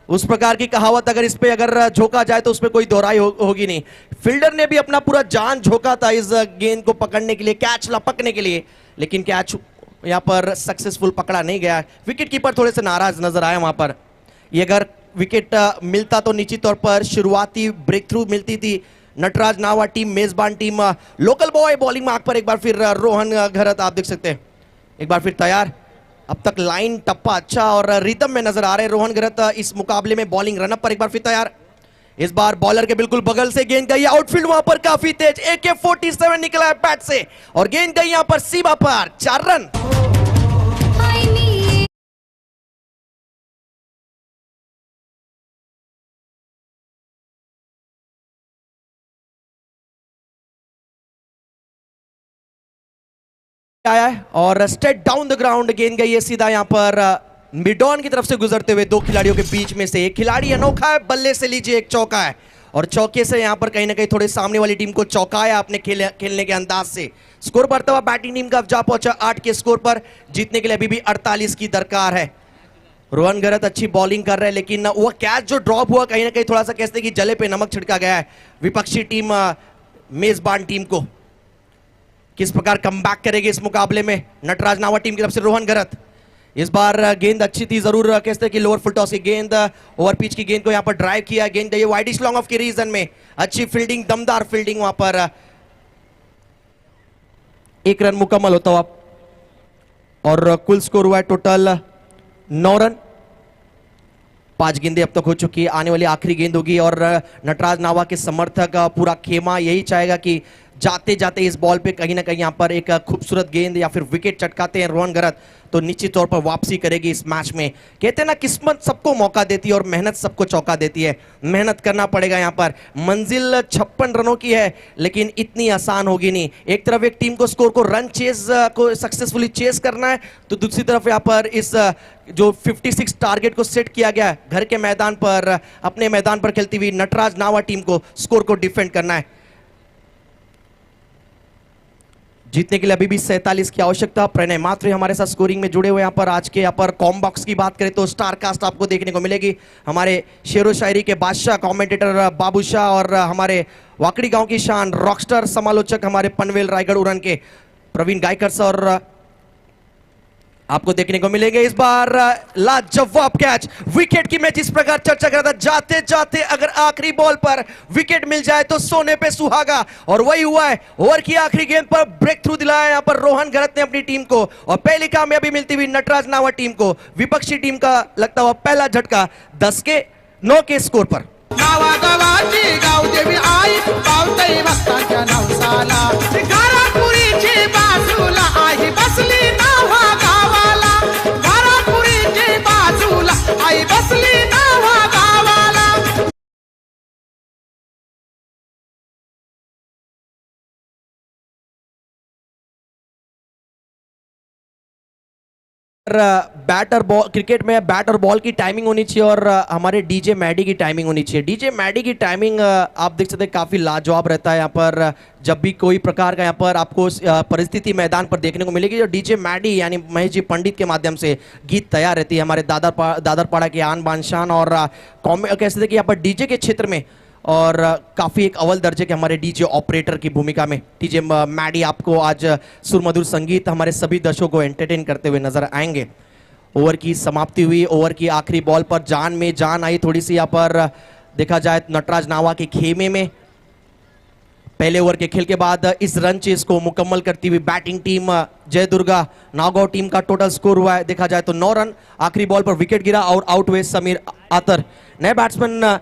उस प्रकार की कहावत अगर इस पे अगर झोंका जाए तो उसमें कोई दोहराई होगी नहीं। फील्डर ने भी अपना पूरा जान झोंका था इस गेंद को पकड़ने के लिए, कैच लपकने के लिए, लेकिन कैच यहां पर सक्सेसफुल पकड़ा नहीं गया। विकेट कीपर थोड़े से नाराज नजर आए वहां पर। ये अगर विकेट मिलता तो निश्चित तौर पर शुरुआती ब्रेक थ्रू मिलती थी। नटराज नावा टीम, मेजबान team, local boy bowling mark पर एक बार फिर रोहन घरत आप देख सकते हैं, एक बार फिर तैयार। अब तक लाइन टप्पा अच्छा और रिदम में नजर आ रहे हैं रोहन घरत इस मुकाबले में। बॉलिंग रनअप पर एक बार फिर तैयार। इस बार बॉलर के बिल्कुल बगल से गेंद गई आउटफील्ड, वहां पर काफी तेज AK-47 निकला है बैट से और गेंद गई यहां पर सीमा पर। 4 रन। I need आया है और स्ट्रेट डाउन द ग्राउंड गेंद गई है सीधा यहां पर मिड ऑन की तरफ से गुजरते हुए दो खिलाड़ियों के बीच में से। एक खिलाड़ी अनोखा है, बल्ले से लीजिए एक चौका है और चौके से यहां पर कहीं ना कहीं थोड़े सामने वाली टीम को चौकाया अपने खेलने के अंदाज से। स्कोर बढ़ता हुआ बैटिंग टीम का जा पहुंचा 8 के स्कोर पर। जीतने के लिए अभी भी 48 की दरकार है। रोहन घरत अच्छी बॉलिंग कर रहे हैं लेकिन वो कैच जो ड्रॉप हुआ कहीं ना कहीं थोड़ा सा कहते कि जले पे नमक छिड़का गया है विपक्षी टीम मेजबान टीम को। किस प्रकार कमबैक करेगी इस मुकाबले में नटराज नावा टीम की तरफ से रोहन घरत। इस बार गेंद अच्छी थी जरूर, कहते कि लोअर फुल टॉस की गेंद, ओवर पिच की गेंद को यहां पर ड्राइव किया, गेंद गई widish long of K region में। अच्छी फील्डिंग, दमदार फील्डिंग वहां पर। 1 रन मुकम्मल होता हुआ और कुल स्कोर हुआ है टोटल 9 रन। 5 गेंदें अब तक हो चुकी है, आने वाली आखिरी गेंद होगी और नटराज नावा के समर्थक पूरा खेमा यही चाहेगा कि जाते जाते इस बॉल पे कहीं ना कहीं यहां पर एक खूबसूरत गेंद या फिर विकेट चटकाते हैं रोहन घरत तो निश्चित तौर पर वापसी करेगी इस मैच में। कहते हैं ना किस्मत सबको मौका देती है और मेहनत सबको चौका देती है। मेहनत करना पड़ेगा यहां पर। मंजिल 56 रनों की है लेकिन इतनी आसान होगी नहीं। एक तरफ एक टीम को स्कोर को रन चेज को सक्सेसफुली चेस करना है तो दूसरी तरफ यहां पर इस जो 56 टारगेट को सेट किया गया है घर के मैदान पर, अपने मैदान पर खेलती हुई नटराज नावा टीम को स्कोर को डिफेंड करना है। जीतने के लिए अभी भी 47 की आवश्यकता। प्रणय मात्र हमारे साथ स्कोरिंग में जुड़े हुए यहाँ पर। आज के यहाँ पर कॉम बॉक्स की बात करें तो स्टार कास्ट आपको देखने को मिलेगी। हमारे शेरो शायरी के बादशाह कमेंटेटर बाबू शाह और हमारे वाकड़ी गांव की शान रॉकस्टार समालोचक हमारे पनवेल रायगढ़ उड़न के प्रवीण गायकर सर आपको देखने को मिलेंगे। इस बार लाजवाब कैच, विकेट की मैं जिस प्रकार चर्चा कर रहा था, जाते जाते अगर आखिरी बॉल पर विकेट मिल जाए तो सोने पे सुहागा और वही हुआ है। ओवर की आखिरी गेंद पर ब्रेक थ्रू दिलाया यहां पर रोहन घरत ने अपनी टीम को और पहली कामयाबी मिलती हुई नटराज नावा टीम को। विपक्षी टीम का लगता हुआ पहला झटका 10-9 के स्कोर पर। नावा गावाची गाव देवी आई पावतई भक्तांच्या नवसाला घरापुरीची बाजूला आई बसली नावा गावाला घरापुरीची बाजूला आई बसली नावा गावाला। बैट और बॉल, क्रिकेट में बैट और बॉल की टाइमिंग होनी चाहिए और हमारे डीजे मैडी की टाइमिंग होनी चाहिए। डीजे मैडी की टाइमिंग आप देख सकते हैं काफ़ी लाजवाब रहता है। यहाँ पर जब भी कोई प्रकार का यहाँ पर आपको परिस्थिति मैदान पर देखने को मिलेगी जो डीजे मैडी यानी महेश जी पंडित के माध्यम से गीत तैयार रहती है। हमारे दादरपाड़ा के आन बान शान और कह सकते कि यहाँ पर डीजे के क्षेत्र में और काफ़ी एक अव्वल दर्जे के हमारे डीजे ऑपरेटर की भूमिका में डीजे मैडी आपको आज सुरमधुर संगीत हमारे सभी दर्शकों को एंटरटेन करते हुए नजर आएंगे। ओवर की समाप्ति हुई, ओवर की आखिरी बॉल पर जान में जान आई थोड़ी सी। यहाँ पर देखा जाए नटराज नावा के खेमे में पहले ओवर के खेल के बाद इस रन चेस को मुकम्मल करती हुई बैटिंग टीम जय दुर्गा नागौर टीम का टोटल स्कोर हुआ है देखा जाए तो 9 रन। आखिरी बॉल पर विकेट गिरा और आउट हुए समीर आतर। नए बैट्समैन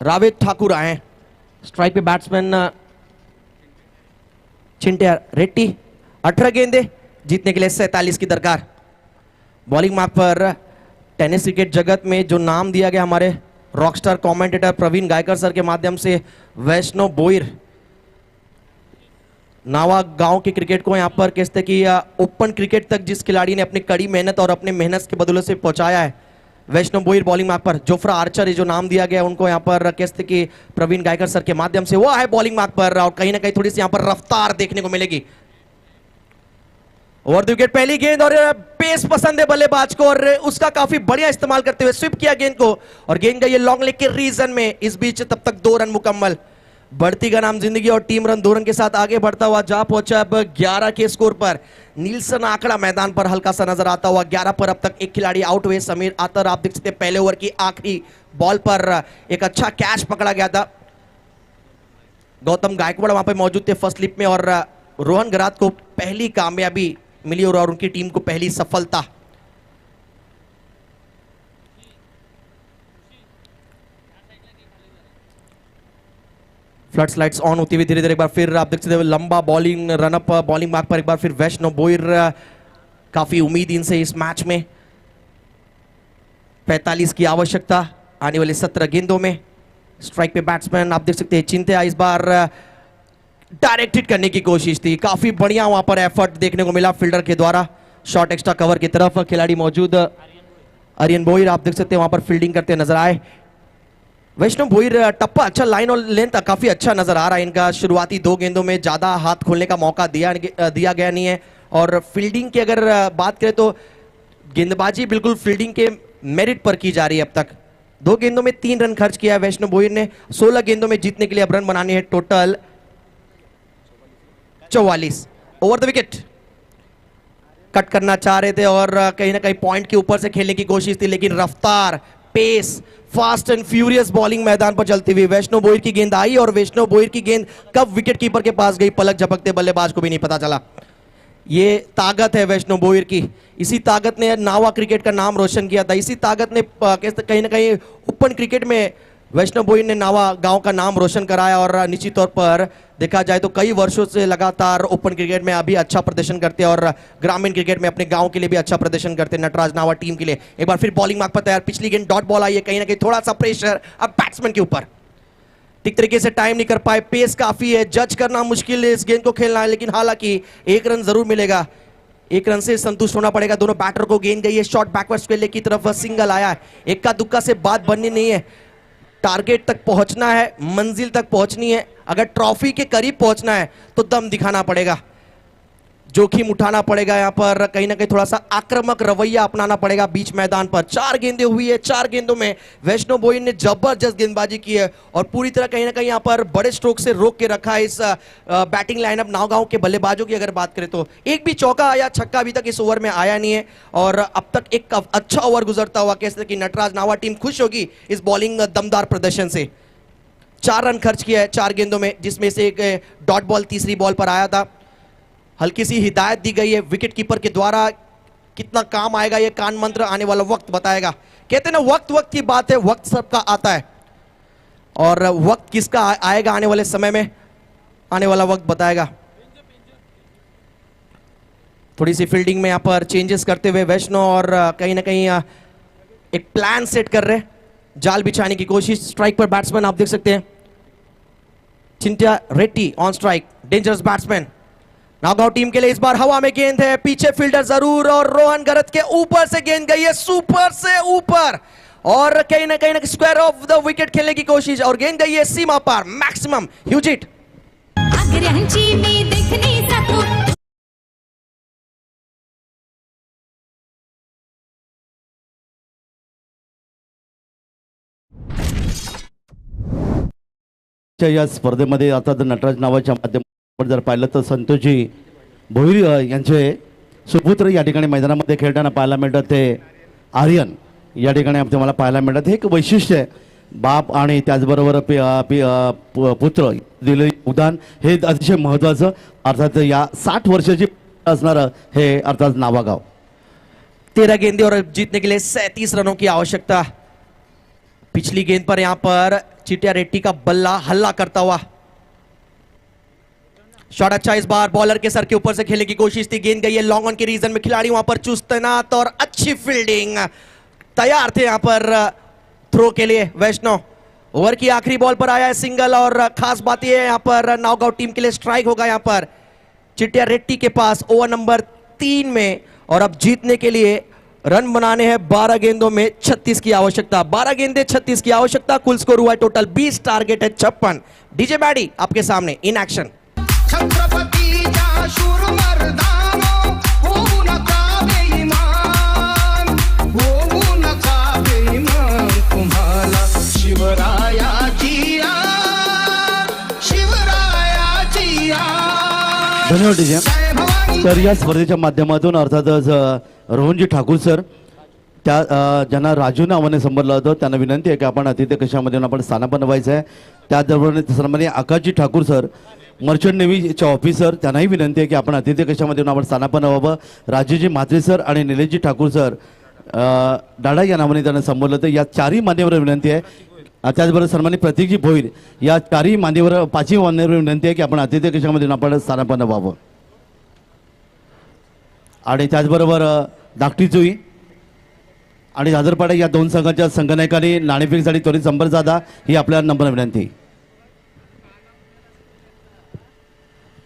रावेद ठाकुर आए। स्ट्राइक पे बैट्समैन चिंटे रेड्डी। 18 गेंदे, जीतने के लिए 47 की दरकार। बॉलिंग मार्क पर टेनिस क्रिकेट जगत में जो नाम दिया गया हमारे rockstar commentator Praveen Gaikar sir के माध्यम से, वैष्णव बोईर नावा गांव के क्रिकेट को यहां पर कहते कि ओपन क्रिकेट तक जिस खिलाड़ी ने अपनी कड़ी मेहनत और अपने मेहनत के बदौलत से पहुंचाया है वैष्णव बोईर बॉलिंग मार्क पर, जोफ्रा आर्चर ये जो नाम दिया गया उनको यहाँ पर कहते कि प्रवीण गायकर सर के माध्यम से, वो है बॉलिंग मार्क पर और कहीं ना कहीं थोड़ी सी यहाँ पर रफ्तार देखने को मिलेगी। ओवर द विकेट पहली गेंद और पेस पसंद है बल्लेबाज को और उसका काफी बढ़िया इस्तेमाल करते हुए स्विप किया गेंद को और गेंद गई लॉन्ग लेग के रीजन में। इस बीच तब तक 2 रन मुकम्मल। बढ़ती का नाम जिंदगी और टीम रन 2 रन के साथ आगे बढ़ता हुआ जा पहुंचा अब 11 के स्कोर पर। नीलसन आंकड़ा मैदान पर हल्का सा नजर आता हुआ। 11 पर अब तक एक खिलाड़ी आउट हुए, समीर आतर। आप देख सकते हैं पहले ओवर की आखिरी बॉल पर एक अच्छा कैच पकड़ा गया था। गौतम गायकवाड़ वहां पर मौजूद थे फर्स्ट स्लिप में और रोहन गरात को पहली कामयाबी मिली और उनकी टीम को पहली सफलता। फ्लड स्लाइड्स ऑन होती हुई धीरे धीरे एक बार फिर आप देख सकते हैं लंबा बॉलिंग रनअप बॉलिंग मार्क पर एक बार फिर वैष्णव बोईर। काफी उम्मीद इनसे इस मैच में। 45 की आवश्यकता आने वाले 17 गेंदों में। स्ट्राइक पे बैट्समैन आप देख सकते हैं चिंत्या, इस बार डायरेक्ट हिट करने की कोशिश थी। काफी बढ़िया वहां पर एफर्ट देखने को मिला फील्डर के द्वारा। शॉट एक्स्ट्रा कवर की तरफ खिलाड़ी मौजूद आर्यन बोईर आप देख सकते हैं वहां पर फील्डिंग करते नजर आए। वैष्णव बोईर टप्पा अच्छा, लाइन और लेंथ काफी अच्छा नजर आ रहा है इनका। शुरुआती 2 गेंदों में ज्यादा हाथ खोलने का मौका दिया गया नहीं है और फील्डिंग की अगर बात करें तो गेंदबाजी बिल्कुल फील्डिंग के मेरिट पर की जा रही है। अब तक 2 गेंदों में 3 रन खर्च किया है वैष्णव बोईर ने। 16 गेंदों में जीतने के लिए अब रन बनाने हैं total 44। Over the wicket cut करना चाह रहे थे और कहीं ना कहीं पॉइंट के ऊपर से खेलने की कोशिश थी, लेकिन रफ्तार, पेस, फास्ट एंड फ्यूरियस बॉलिंग मैदान पर चलती हुई वैष्णव बोईर की गेंद आई और वैष्णव बोईर की गेंद कब विकेट कीपर के पास गई पलक झपकते बल्लेबाज को भी नहीं पता चला। ये ताकत है वैष्णव बोईर की। इसी ताकत ने नावा क्रिकेट का नाम रोशन किया था। इसी ताकत ने कहीं ना कहीं ओपन क्रिकेट में वैष्णव बोईर ने नावा गांव का नाम रोशन कराया और निश्चित तौर पर देखा जाए तो कई वर्षों से लगातार ओपन क्रिकेट में अभी अच्छा प्रदर्शन करते हैं और ग्रामीण क्रिकेट में अपने गांव के लिए भी अच्छा प्रदर्शन करते हैं नटराज नावा टीम के लिए। एक बार फिर बॉलिंग मार्क पर तैयार। पिछली गेंद डॉट बॉल आई है, कहीं ना कहीं थोड़ा सा प्रेशर अब बैट्समैन के ऊपर। ठीक तरीके से टाइम नहीं कर पाए, पेस काफी है, जज करना मुश्किल है इस गेंद को खेलना है, लेकिन हालांकि 1 रन जरूर मिलेगा। 1 रन से संतुष्ट होना पड़ेगा दोनों बैटर को। गेंद गई है शॉर्ट बैकवर्ड स्क्वेयर की तरफ, सिंगल आया है। इक्का दुक्का से बात बननी नहीं है, टारगेट तक पहुंचना है, मंजिल तक पहुंचनी है। अगर ट्रॉफी के करीब पहुंचना है तो दम दिखाना पड़ेगा, जोखिम उठाना पड़ेगा। यहां पर कहीं ना कहीं थोड़ा सा आक्रामक रवैया अपनाना पड़ेगा बीच मैदान पर। 4 गेंदें हुई है, 4 गेंदों में वैष्णव बोईर ने जबरदस्त गेंदबाजी की है और पूरी तरह कहीं ना कहीं यहां पर बड़े स्ट्रोक से रोक के रखा है इस बैटिंग लाइनअप नावगांव के बल्लेबाजों की। अगर बात करें तो एक भी चौका या छक्का अभी तक इस ओवर में आया नहीं है और अब तक एक अच्छा ओवर गुजरता हुआ कैसे कि नटराज नावा टीम खुश होगी इस बॉलिंग दमदार प्रदर्शन से। 4 रन खर्च किया है 4 गेंदों में, जिसमें से एक डॉट बॉल तीसरी बॉल पर आया था। हल्की सी हिदायत दी गई है विकेट कीपर के द्वारा, कितना काम आएगा ये कान मंत्र आने वाला वक्त बताएगा। कहते हैं ना वक्त वक्त की बात है, वक्त सबका आता है और वक्त किसका आएगा आने वाले समय में, आने वाला वक्त बताएगा। थोड़ी सी फील्डिंग में यहां पर चेंजेस करते हुए वैष्णव और कहीं ना कहीं एक प्लान सेट कर रहे, जाल बिछाने की कोशिश। स्ट्राइक पर बैट्समैन आप देख सकते हैं Chintya Reddy on strike, dangerous batsman. Nagaon team के लिए इस बार हवा में गेंद है, पीछे फील्डर जरूर और रोहन गरत के ऊपर से गेंद गई है सुपर से ऊपर और कहीं ना कहीं स्क्वायर ऑफ द विकेट खेलने की कोशिश और गेंद गई है सीमा पार, मैक्सिमम ह्यूज हिट। आग्रहांची मी देखणे जातो या स्पर्धेमध्ये आता जर नटराज नावाच्या माध्यमावर जर पाहिलं तर संतोषजी भोईर यांचे सुपुत्र या ठिकाणी मैदानामध्ये खेळताना पाहायला मिळतात। ते आर्यन या ठिकाणी आपल्याला पाहायला मिळतात। हे एक वैशिष्ट्य आहे, बाप आणि त्याचबरोबर पुत्र दिलेले योगदान हे अतिशय महत्त्वाचं। अर्थात या 60 वर्षाची असणारं हे अर्थात नावागाव। 13 गेंदे और जीतने के लिए 37 रनों की आवश्यकता। पिछली गेंद पर यहां पर चिटिया रेड्डी का बल्ला हल्ला करता हुआ। शॉट अच्छा इस बार बॉलर के सर के ऊपर से खेलने की कोशिश थी, गेंद गई है लॉन्ग ऑन के रीजन में। खिलाड़ी वहां पर चुस्त तैनात और अच्छी फील्डिंग, तैयार थे यहां पर थ्रो के लिए वैष्णव। ओवर की आखिरी बॉल पर आया है सिंगल और खास बात यह है यहां पर नागांव टीम के लिए स्ट्राइक होगा यहां पर चिटिया रेड्डी के पास ओवर नंबर 3 में और अब जीतने के लिए रन बनाने हैं 12 गेंदों में 36 की आवश्यकता। 12 गेंदे 36 की आवश्यकता। कुल स्कोर हुआ है टोटल 20, टारगेट है 56। डीजे बैडी आपके सामने इन एक्शन। छत्रपतीच्या शूर मर्दानो होऊ नका बेईमान, होऊ नका बेईमान, तुम्हाला शिवरायाची आन, शिवरायाची आन. धन्यवाद डीजे. जय भवानी. तर या स्पर्धेच्या माध्यमातून अर्थातच रोहनजी ठाकूर सर त्या ज्यांना राजू नावाने संबोधलं होतं त्यांना विनंती आहे की आपण अतिथी कक्षामधून आपण स्थानापन्न व्हायचं आहे. त्याचबरोबर सन्माननीय आकाशजी ठाकूर सर मर्चंट नेव्हीचे ऑफिसर त्यांनाही विनंती आहे की आपण अतिथी कक्षामधून आपण स्थानापन्न व्हावं. राजेशजी म्हात्रे सर आणि निलेशजी ठाकूर सर डाडा या नावाने त्यांना संबोधलं होतं. या चारही मान्यवर विनंती आहे. त्याचबरोबर सन्माननीय प्रतीकजी भोईर या चारही मान्यवर पाचही मान्यवर विनंती आहे की आपण अतिथी कक्षामधून आपण स्थानापन्न व्हावं. आणि त्याचबरोबर धाकटी जुई आणि दादरपाडा या दोन संघांच्या संघनायकांनी नाणेफेकीसाठी त्वरित संपर्क साधा ही आपल्याला नम्र विनंती.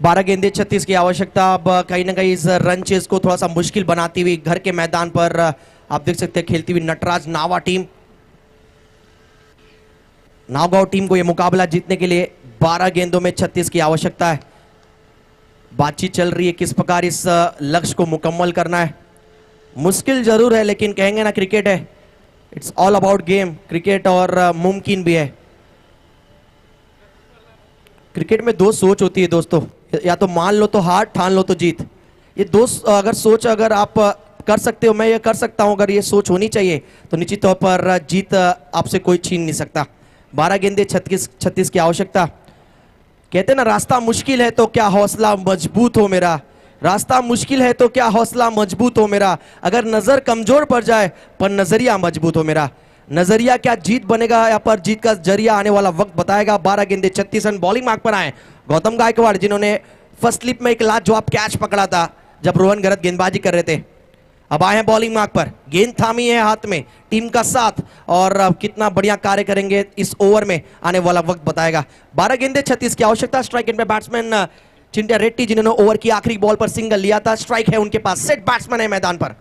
12 गेंदे 36 की आवश्यकता. अब कहीं ना कहीं इस रन चेस को थोड़ा सा मुश्किल बनाती हुई घर के मैदान पर आप देख सकते हैं खेलती हुई नटराज नावा टीम. नावगांव टीम को यह मुकाबला जीतने के लिए 12 गेंदों में 36 की आवश्यकता है. बातचीत चल रही है किस प्रकार इस लक्ष्य को मुकम्मल करना है. मुश्किल जरूर है लेकिन कहेंगे ना क्रिकेट है, it's all about game. Cricket और मुमकिन भी है. क्रिकेट में दो सोच होती है दोस्तों, या तो मान लो तो हार, ठान लो तो जीत. ये दो अगर सोच अगर आप कर सकते हो, मैं ये कर सकता हूं, अगर ये सोच होनी चाहिए तो निश्चित तौर पर जीत आपसे कोई छीन नहीं सकता. 12 गेंदे 36 की आवश्यकता. कहते ना रास्ता मुश्किल है तो क्या हौसला मजबूत हो मेरा, रास्ता मुश्किल है तो क्या हौसला मजबूत हो मेरा. अगर नजर कमजोर पड़ जाए पर नजरिया मजबूत हो मेरा. नजरिया क्या जीत बनेगा, यहाँ पर जीत का जरिया आने वाला वक्त बताएगा. 12 गेंदे 36 रन. बॉलिंग मार्क पर आए गौतम गायकवाड़ जिन्होंने फर्स्ट स्लिप में एक लाजवाब कैच पकड़ा था जब रोहन गरत गेंदबाजी कर रहे थे. अब आए हैं बॉलिंग मार्क पर. गेंद थामी है हाथ में, टीम का साथ, और अब कितना बढ़िया कार्य करेंगे इस ओवर में आने वाला वक्त बताएगा. 12 गेंदे 36 की आवश्यकता. स्ट्राइक एंड पे बैट्समैन चिंट्या रेड्डी जिन्होंने ओवर की आखिरी बॉल पर सिंगल लिया था. स्ट्राइक है उनके पास. सेट बैट्समैन है मैदान पर.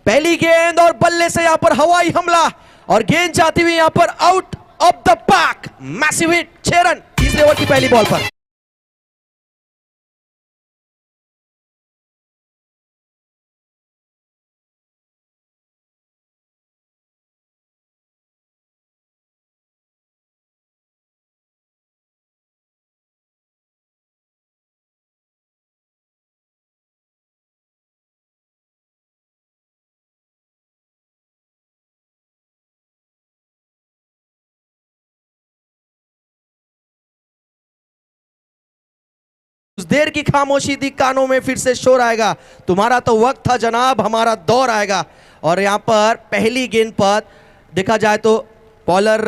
पहली गेंद और बल्ले से यहां पर हवाई हमला और गेंद जाती हुई यहां पर out of the park. Massive hit. 6 run तीसरे ओवर की पहली बॉल पर. उस देर की खामोशी थी, कानों में फिर से शोर आएगा. तुम्हारा तो वक्त था जनाब, हमारा दौर आएगा. और यहां पर पहली गेंद पर देखा जाए तो बॉलर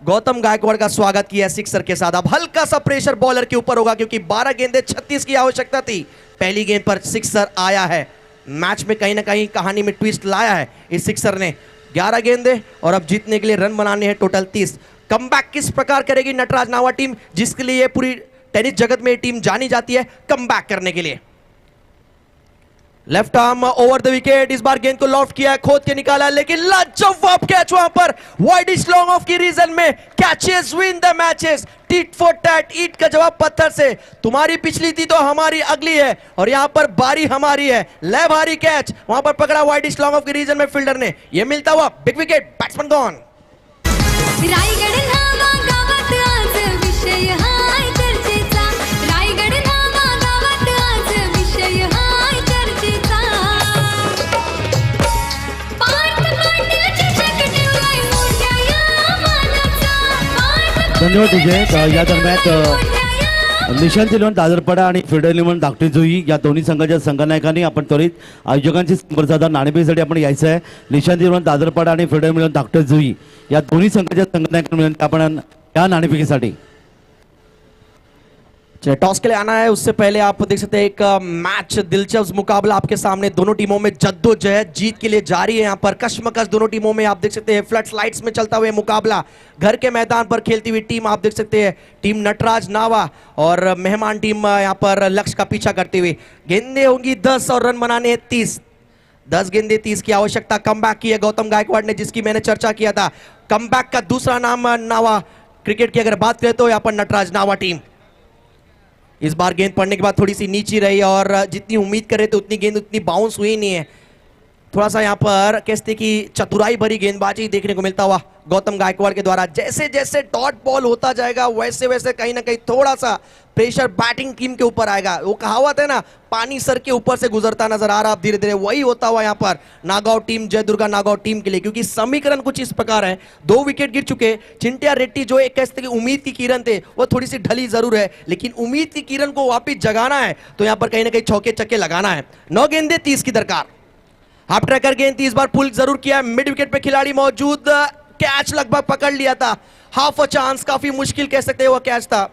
गौतम गायकवाड़ का स्वागत किया सिक्सर के साथ. अब हल्का सा प्रेशर बॉलर के ऊपर होगा क्योंकि 12 गेंदे 36 की आवश्यकता थी. पहली गेंद पर सिक्सर आया है. मैच में कहीं ना कहीं कहानी में ट्विस्ट लाया है इस सिक्सर ने. 11 गेंदे और अब जीतने के लिए रन बनाने हैं टोटल 30. कमबैक किस प्रकार करेगी नटराज नावा टीम, जिसके लिए पूरी टेनिस जगत में टीम जानी जाती है कमबैक करने के लिए. Left arm over the wicket. इस बार गेंद को लॉफ्ट किया है, खोद के निकाला, लेकिन लाजवाब कैच वहां पर वाइडिश लॉन्ग ऑफ की रीजन में. Catches win the matches. Tit for tat. ईट का जवाब पत्थर से. तुम्हारी पिछली थी तो हमारी अगली है और यहां पर बारी हमारी है. ले भारी कैच वहां पर पकड़ा वाइडिश लॉन्ग ऑफ की रीजन में फील्डर ने. यह मिलता हुआ big wicket. Batsman gone. Raigad नावा गावात आज विषय हाय चर्चेचा. रायगड नावा गावात आज विषय हाय चर्चेचा. पार्थ पाटील चषक ठेवलाय मोठ्या या मानाचा. पार्थ धन्यवाद डीजे. या दरम्यान मोठ्या या निशांत इलेव्हन दादरपाडा आणि फिल्डर इलेव्हन धाकटी जुई या दोन्ही संघाच्या संघनायकांनी आपण त्वरित आयोजकांची संपर्क साधा. नाणेफेकीसाठी आपण यायचं आहे. निशांत इलेव्हन दादरपाडा आणि फिल्डर इलेव्हन धाकटी जुई या दोन्ही संघाच्या संघनायकांनी आपण या नाणेफेकीसाठी. टॉस के लिए आना है उससे पहले आप देख सकते हैं एक मैच दिलचस्प मुकाबला आपके सामने. दोनों टीमों में जद्दोजहद जीत के लिए जारी है. यहाँ पर कश्मकश दोनों टीमों में आप देख सकते हैं. फ्लड लाइट्स में चलता हुआ मुकाबला. घर के मैदान पर खेलती हुई टीम आप देख सकते हैं टीम नटराज नावा और मेहमान टीम यहाँ पर लक्ष्य का पीछा करती हुई. गेंदें होंगी 10 और रन बनाने 30. 10 गेंदे 30 की आवश्यकता। कमबैक की है गौतम गायकवाड़ ने, जिसकी मैंने चर्चा किया था। कमबैक का दूसरा नाम नावा क्रिकेट की अगर बात करें तो यहाँ पर नटराज नावा टीम। इस बार गेंद पड़ने के बाद थोड़ी सी नीची रही और जितनी उम्मीद कर रहे थे उतनी गेंद उतनी बाउंस हुई नहीं है। थोड़ा सा यहाँ पर कहते कि चतुराई भरी गेंदबाजी देखने को मिलता हुआ गौतम गायकवाड़ के द्वारा। जैसे जैसे डॉट बॉल होता जाएगा वैसे वैसे कहीं ना कहीं थोड़ा सा प्रेशर बैटिंग टीम के ऊपर आएगा। वो कहावत है ना, पानी सर के ऊपर से गुजरता नजर आ रहा। धीरे धीरे वही होता हुआ यहाँ पर नागांव टीम, जय दुर्गा नागांव टीम के लिए, क्योंकि समीकरण कुछ इस प्रकार है। 2 विकेट गिर चुके। चिंटिया रेड्डी जो एक कहते कि उम्मीद की किरण थे, वो थोड़ी सी ढली जरूर है, लेकिन उम्मीद की किरण को वापिस जगाना है तो यहाँ पर कहीं ना कहीं चौके चक्के लगाना है। 9 गेंदे 30 की दरकार। हाफ ट्रैकर गेंद 30 बार पुल जरूर किया है। मिड विकेट पे खिलाड़ी मौजूद, कैच लगभग पकड़ लिया था। हाफ अ चांस, काफी मुश्किल कह सकते हैं वो कैच था।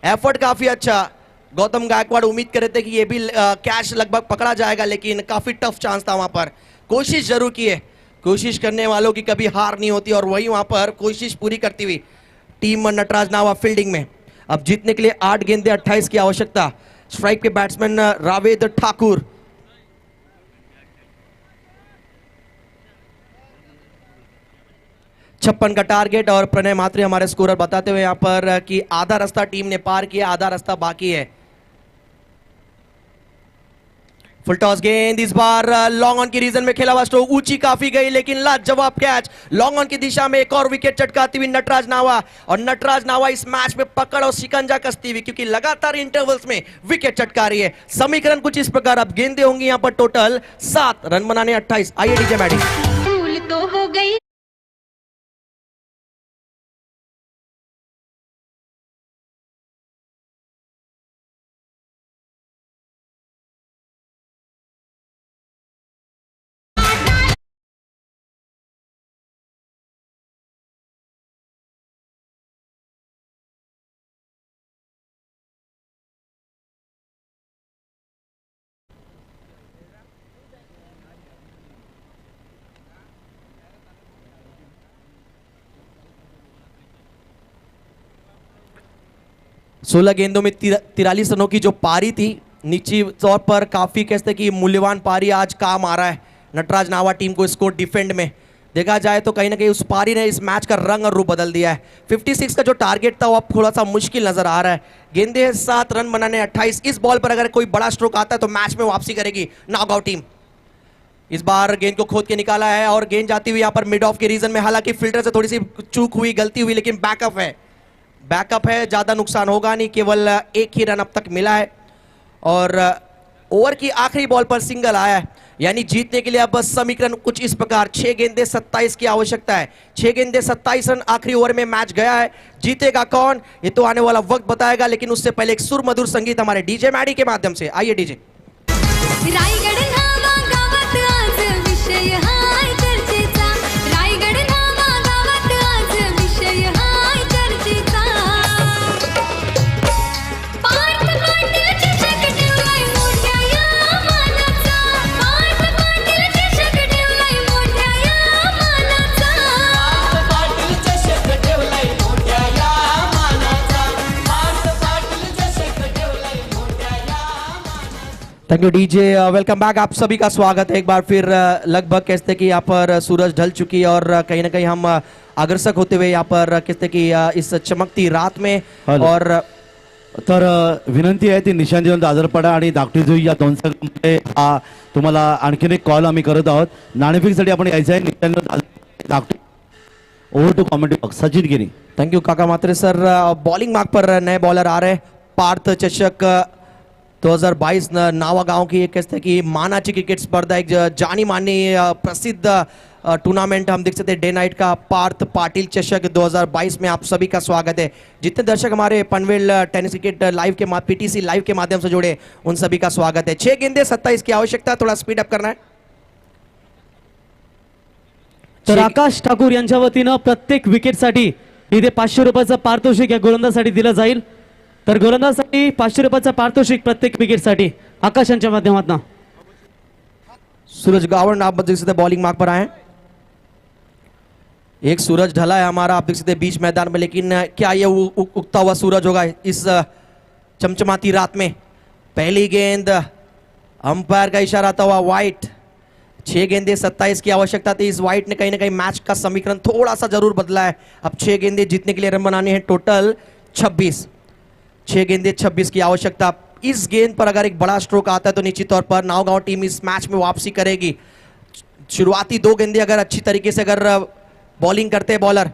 एफर्ट काफी अच्छा। गौतम गायकवाड़ उम्मीद कर रहे थे कि ये भी कैच लगभग पकड़ा जाएगा, लेकिन काफी टफ चांस था वहां पर। कोशिश जरूर की है, कोशिश करने वालों की कभी हार नहीं होती, और वही वहां पर कोशिश पूरी करती हुई टीम नटराज नावा फील्डिंग में। अब जीतने के लिए 8 गेंदे 28 की आवश्यकता। स्ट्राइक के बैट्समैन रावेद ठाकुर। छप्पन का टारगेट, और प्रणय मात्रे हमारे स्कोरर बताते हुए यहां पर कि आधा रास्ता टीम ने पार किया, आधा रास्ता बाकी है। फुल टॉस गेंद इस बार लॉन्ग ऑन की रीजन में खेला हुआ स्ट्रोक, ऊंची काफी गई लेकिन लाजवाब कैच। लॉन्ग ऑन की दिशा में एक और विकेट चटकाती हुई नटराज नावा, और नटराज नावा इस मैच में पकड़ और शिकंजा कसती हुई, क्योंकि लगातार इंटरवल्स में विकेट चटका रही है। समीकरण कुछ इस प्रकार। अब गेंदे होंगी यहां पर टोटल 7, रन बनाने 28। आइए डीजे मैडी। भूल तो हो गई सोलह गेंदों में 43 रनों की जो पारी थी, निश्चित तौर पर काफी कहते कि मूल्यवान पारी आज काम आ रहा है नटराज नावा टीम को। स्कोर डिफेंड में देखा जाए तो कहीं ना कहीं उस पारी ने इस मैच का रंग और रूप बदल दिया है। 56 का जो टारगेट था वो अब थोड़ा सा मुश्किल नजर आ रहा है। गेंदे 7, रन बनाने 28। इस बॉल पर अगर कोई बड़ा स्ट्रोक आता है तो मैच में वापसी करेगी नागांव टीम। इस बार गेंद को खोद के निकाला है और गेंद जाती हुई यहाँ पर मिड ऑफ के रीजन में। हालांकि फील्डर से थोड़ी सी चूक हुई, गलती हुई, लेकिन बैकअप है, बैकअप है, ज्यादा नुकसान होगा नहीं। केवल 1 ही रन अब तक मिला है, और ओवर की आखिरी बॉल पर सिंगल आया है। यानी जीतने के लिए अब बस समीकरण कुछ इस प्रकार। 6 गेंदे 27 की आवश्यकता है। 6 गेंदे 27 रन आखिरी ओवर में मैच गया है। जीतेगा कौन ये तो आने वाला वक्त बताएगा, लेकिन उससे पहले एक सुर मधुर संगीत हमारे डीजे मैडी के माध्यम से। आइए डीजे। रायगड नावा गावात आज विषय हाय चर्चेचा, रायगड नावा गावात आज विषय हाय चर्चेचा। पार्थ पाटील चषक ठेवलाय मोठ्या या मानाचा, पार्थ पाटील चषक ठेवलाय मोठ्या या मानाचा। पाटील चषक ठेवलाय मोठ्या या मानाचा, पार्थ पाटील चषक ठेवलाय मोठ्या या मानाचा। Thank you DJ. Welcome back, आप सभी का स्वागत है एक बार फिर। लगभग कहते कि यहाँ पर सूरज ढल चुकी है, और कहीं ना कहीं हम अग्रसर होते हुए यहाँ पर कहते कि इस चमकती रात में। हेलो। और तर विनंती आहे ती निशांत देऊन दादर पडा आणि धाकटी जुई या 2 संघांमध्ये तुम्हाला आणखीन एक कॉल आम्ही करत आहोत। नाणेफेकसाठी आपण यायचं आहे। निशांत देऊन दादर धाकटी। Over to commentary box, Sachin Giri. Thank you काका मात्रे सर। बॉलिंग मार्क पर नए बॉलर आ रहे हैं। पार्थ चषक 2022 नावा गांव की एक कहते कि मानाची क्रिकेट स्पर्धा, एक जानी मानी प्रसिद्ध टूर्नामेंट हम देख सकते हैं डे नाइट का। पार्थ पाटिल चषक 2022 में आप सभी का स्वागत है। जितने दर्शक हमारे पनवेल टेनिस क्रिकेट लाइव के पीटीसी लाइव के माध्यम से जुड़े, उन सभी का स्वागत है। 6 गेंदे 27 की आवश्यकता, थोड़ा स्पीड अप करना है। तर आकाश ठाकूर यांच्या वतीनं प्रत्येक विकेटसाठी इथे 500 रुपयाचं पारितोषिक या गोलंदाजासाठी दिलं जाईल। तर गोलंदाजासाठी 500 रुपयाचं पारितोषिक प्रत्येक विकेटसाठी आकाश यांच्या माध्यमातून। सूरज गावड़ आप देख सकते हैं बॉलिंग मार्क पर आए। एक सूरज ढला है हमारा, आप देख सकते हैं बीच मैदान में, लेकिन क्या ये उगता हुआ सूरज होगा इस चमचमाती रात में। पहली गेंद अंपायर का इशारा आता हुआ वाइट। 6 गेंदे 27 की आवश्यकता थी। इस वाइट ने कहीं ना कहीं मैच का समीकरण थोड़ा सा जरूर बदला है। अब 6 गेंदे जीतने के लिए रन बनाने हैं टोटल 26। 6 गेंदे 26 की आवश्यकता। इस गेंद पर अगर एक बड़ा स्ट्रोक आता है तो निश्चित तौर पर नावगांव टीम इस मैच में वापसी करेगी। शुरुआती 2 गेंदे अगर अच्छी तरीके से अगर बॉलिंग करते हैं बॉलर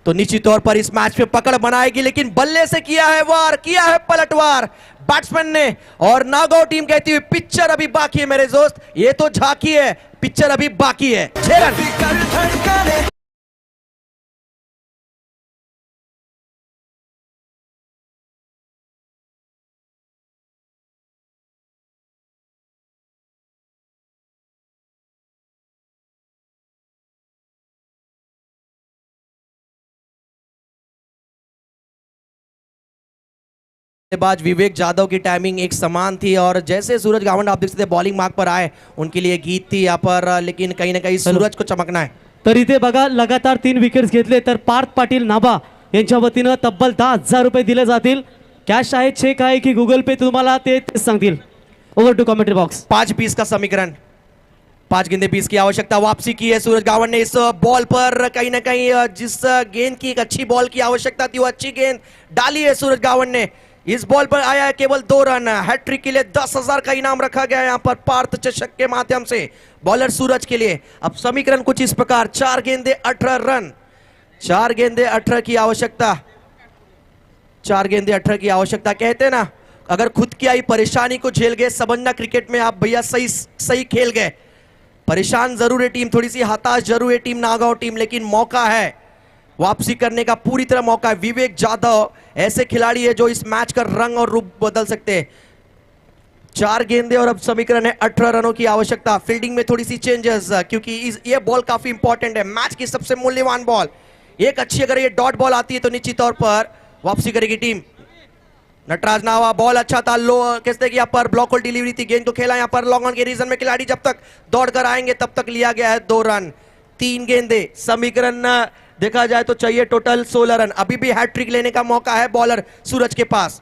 तो निश्चित तौर पर इस मैच में पकड़ बनाएगी, लेकिन बल्ले से किया है वार, किया है पलटवार बैट्समैन ने। और नागौर टीम कहती हुई पिक्चर अभी बाकी है मेरे दोस्त, ये तो झांकी है, पिक्चर अभी बाकी है। 6 रन। बल्लेबाज विवेक जाधव की टाइमिंग एक समान थी और जैसे सूरज गावंड आप देख सकते बॉलिंग मार्क पर आए उनके लिए गीत थी यहाँ पर, लेकिन कहीं ना कहीं सूरज को चमकना है। तर इथे बघा लगातार 3 विकेट्स घेतले तर पार्थ पाटील नाभा यांच्या वतीनं तब्बल 10,000 रुपये दिले जातील। कॅश आहे, चेक आहे की गुगल पे तुम्हाला ते सांगतील। Over to commentary box. 5-20 का समीकरण, 5 गेंदे 20 की आवश्यकता। वापसी की है सूरज गावंड ने इस बॉल पर, कहीं ना कहीं जिस गेंद की एक अच्छी बॉल की आवश्यकता थी वो अच्छी गेंद डाली है सूरज गावंड ने। इस बॉल पर आया है केवल 2 रन। हैट्रिक के लिए 10,000 का इनाम रखा गया है यहाँ पर पार्थ चषक के माध्यम से बॉलर सूरज के लिए। अब समीकरण कुछ इस प्रकार, 4 गेंदे 18 रन, 4 गेंदे 18 की आवश्यकता, 4 गेंदे 18 की आवश्यकता। कहते हैं ना, अगर खुद की आई परेशानी को झेल गए, समझना क्रिकेट में आप भैया सही खेल गए। परेशान जरूर है टीम, थोड़ी सी हताश जरूर है टीम नागांव टीम, लेकिन मौका है वापसी करने का, पूरी तरह मौका है। विवेक जाधव ऐसे खिलाड़ी है जो इस मैच का रंग और रूप बदल सकते हैं। 4 गेंदे और अब समीकरण है 18 रनों की आवश्यकता। फील्डिंग में थोड़ी सी चेंजेस, क्योंकि ये बॉल काफी इंपॉर्टेंट है, मैच की सबसे मूल्यवान बॉल। एक अच्छी अगर ये डॉट बॉल आती है तो निश्चित तौर पर वापसी करेगी टीम। नटराज नावा, बॉल अच्छा था, लो कहते कि यहाँ पर ब्लॉक होल डिलीवरी थी, गेंद को खेला यहाँ पर लॉन्ग ऑन के रीजन में। खिलाड़ी जब तक दौड़ कर आएंगे तब तक लिया गया है 2 रन। 3 गेंदे, समीकरण देखा जाए तो चाहिए टोटल 16 रन। अभी भी हैट्रिक लेने का मौका है बॉलर सूरज के पास।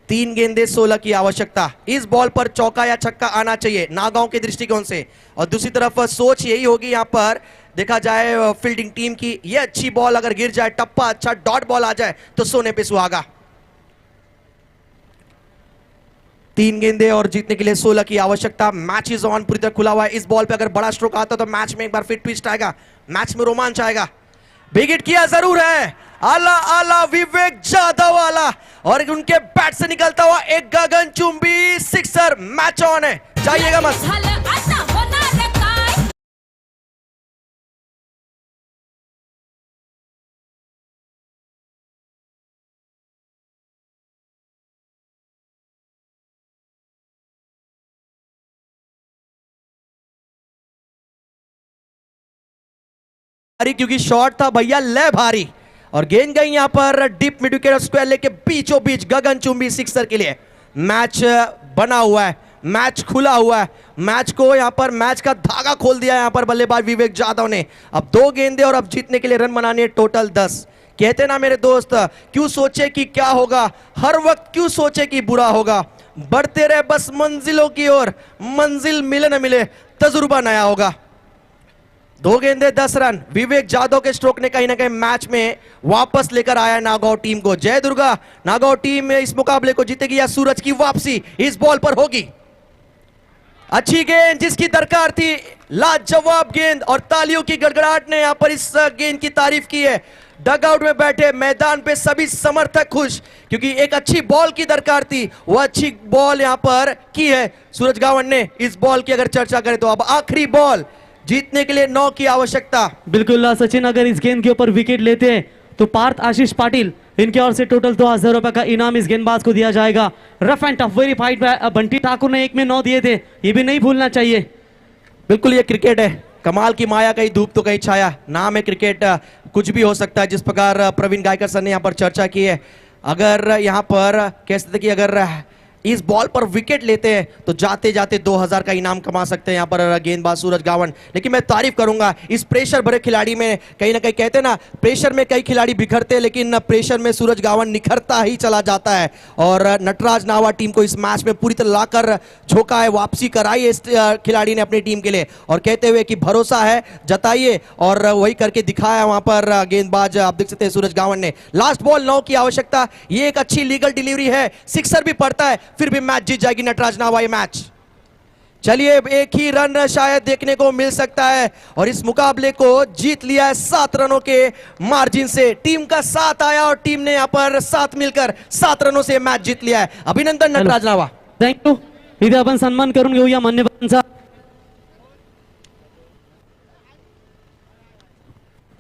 3 गेंदे 16 की आवश्यकता। इस बॉल पर चौका या छक्का आना चाहिए नागांव के दृष्टिकोण से। और दूसरी तरफ सोच यही होगी यहाँ पर, देखा जाए फील्डिंग टीम की, ये अच्छी बॉल अगर गिर जाए, टप्पा अच्छा डॉट बॉल आ जाए तो सोने पे सुहागा। 3 गेंदे और जीतने के लिए 16 की आवश्यकता। मैच इज ऑन, पूरी तरह खुला हुआ है। इस बॉल पे अगर बड़ा स्ट्रोक आता तो मैच में एक बार फिर ट्विस्ट आएगा, मैच में रोमांच आएगा। बिग हिट किया जरूर है, आला आला विवेक जाधव वाला, और उनके बैट से निकलता हुआ एक गगनचुंबी सिक्सर। मैच ऑन है, जाइएगा मत। झालं आता होणार काय? क्योंकि शॉट था भैया ले भारी, और गेंद गई यहां पर डीप मिड विकेट और स्क्वायर लेके बीचों बीच गगनचुंबी सिक्सर के लिए। मैच बना हुआ है, मैच खुला हुआ है, मैच को यहां पर मैच का धागा खोल दिया यहां पर बल्लेबाज विवेक जाधव ने। अब 2 गेंदे और अब जीतने के लिए रन बनाने हैं टोटल 10। कहते ना मेरे दोस्त, क्यों सोचे कि क्या होगा, हर वक्त क्यों सोचे कि बुरा होगा। बढ़ते रहे बस मंजिलों की ओर, मंजिल मिले न मिले तजुर्बा नया होगा। 2 गेंदे 10 रन। विवेक जाधव के स्ट्रोक ने कहीं ना कहीं मैच में वापस लेकर आया नागांव टीम को। जय दुर्गा, नागांव टीम इस मुकाबले को जीतेगी या सूरज की वापसी इस बॉल पर होगी। अच्छी गेंद जिसकी दरकार थी, लाजवाब गेंद, और तालियों की गड़गड़ाहट ने यहां पर इस गेंद की तारीफ की है। डगआउट में बैठे मैदान पे सभी समर्थक खुश, क्योंकि एक अच्छी बॉल की दरकार थी, वो अच्छी बॉल यहां पर की है सूरज गावंड ने। इस बॉल की अगर चर्चा करें तो अब आखिरी बॉल, जीतने के लिए 9 की आवश्यकता। बिल्कुल सचिन, अगर इस गेंद के ऊपर विकेट लेते हैं तो पार्थ आशीष पाटिल, इनके ओर से टोटल 2,000 रुपए का इनाम इस गेंदबाज को दिया जाएगा। Rough end tough very fight, Bunty Thakur ने 1 में 9 दिए थे, ये भी नहीं भूलना चाहिए। बिल्कुल ये क्रिकेट है, कमाल की माया, कहीं धूप तो कहीं छाया, नाम है क्रिकेट, कुछ भी हो सकता है। जिस प्रकार प्रवीण गायकर सर ने यहाँ पर चर्चा की है, अगर यहाँ पर कह सकते कि अगर इस बॉल पर विकेट लेते हैं तो जाते जाते 2000 का इनाम कमा सकते हैं यहाँ पर गेंदबाज सूरज गावन। लेकिन मैं तारीफ करूंगा इस प्रेशर भरे खिलाड़ी में, कहीं ना कहीं कहते हैं ना प्रेशर में कई खिलाड़ी बिखरते हैं, लेकिन प्रेशर में सूरज गावन निखरता ही चला जाता है। और नटराज नावा टीम को इस मैच में पूरी तरह लाकर झोंका है, वापसी कराई है इस खिलाड़ी ने अपनी टीम के लिए, और कहते हुए कि भरोसा है जताइए, और वही करके दिखाया वहां पर गेंदबाज आप देख सकते हैं सूरज गावन ने। लास्ट बॉल 9 की आवश्यकता, ये एक अच्छी लीगल डिलीवरी है, सिक्सर भी पड़ता है, फिर भी मैच जीत जाएगी नटराज नावा ये मैच। चलिए एक ही रन शायद देखने को मिल सकता है, और इस मुकाबले को जीत लिया है 7 रनों के मार्जिन से। टीम का साथ आया और टीम ने यहाँ पर साथ मिलकर 7 रनों से मैच जीत लिया है। अभिनंदन नटराज नावा। थँक्यू। इथे आपण सन्मान करून घेऊया मान्यवरांचा।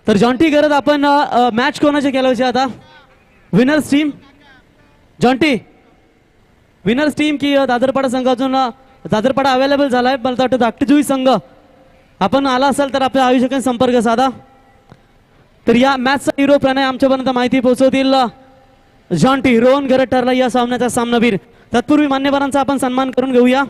तर जॉन्टी करत आपण मॅच कोणाचे केला होते आता winners team Jonty winners team की दादरपाडा संघ अजून दादरपाडा अवेलेबल झालाय, मला वाटतं धाकटीजुई संघ आपण आला असाल तर आपल्या आयोजकांशी संपर्क साधा। तर या मॅचचा हिरो प्रणय आमच्यापर्यंत माहिती पोहोचवतील जॉन्टी। रोहन घरत ठरला या सामन्याचा सामनावीर। तत्पूर्वी मान्यवरांचा आपण सन्मान करून घेऊया।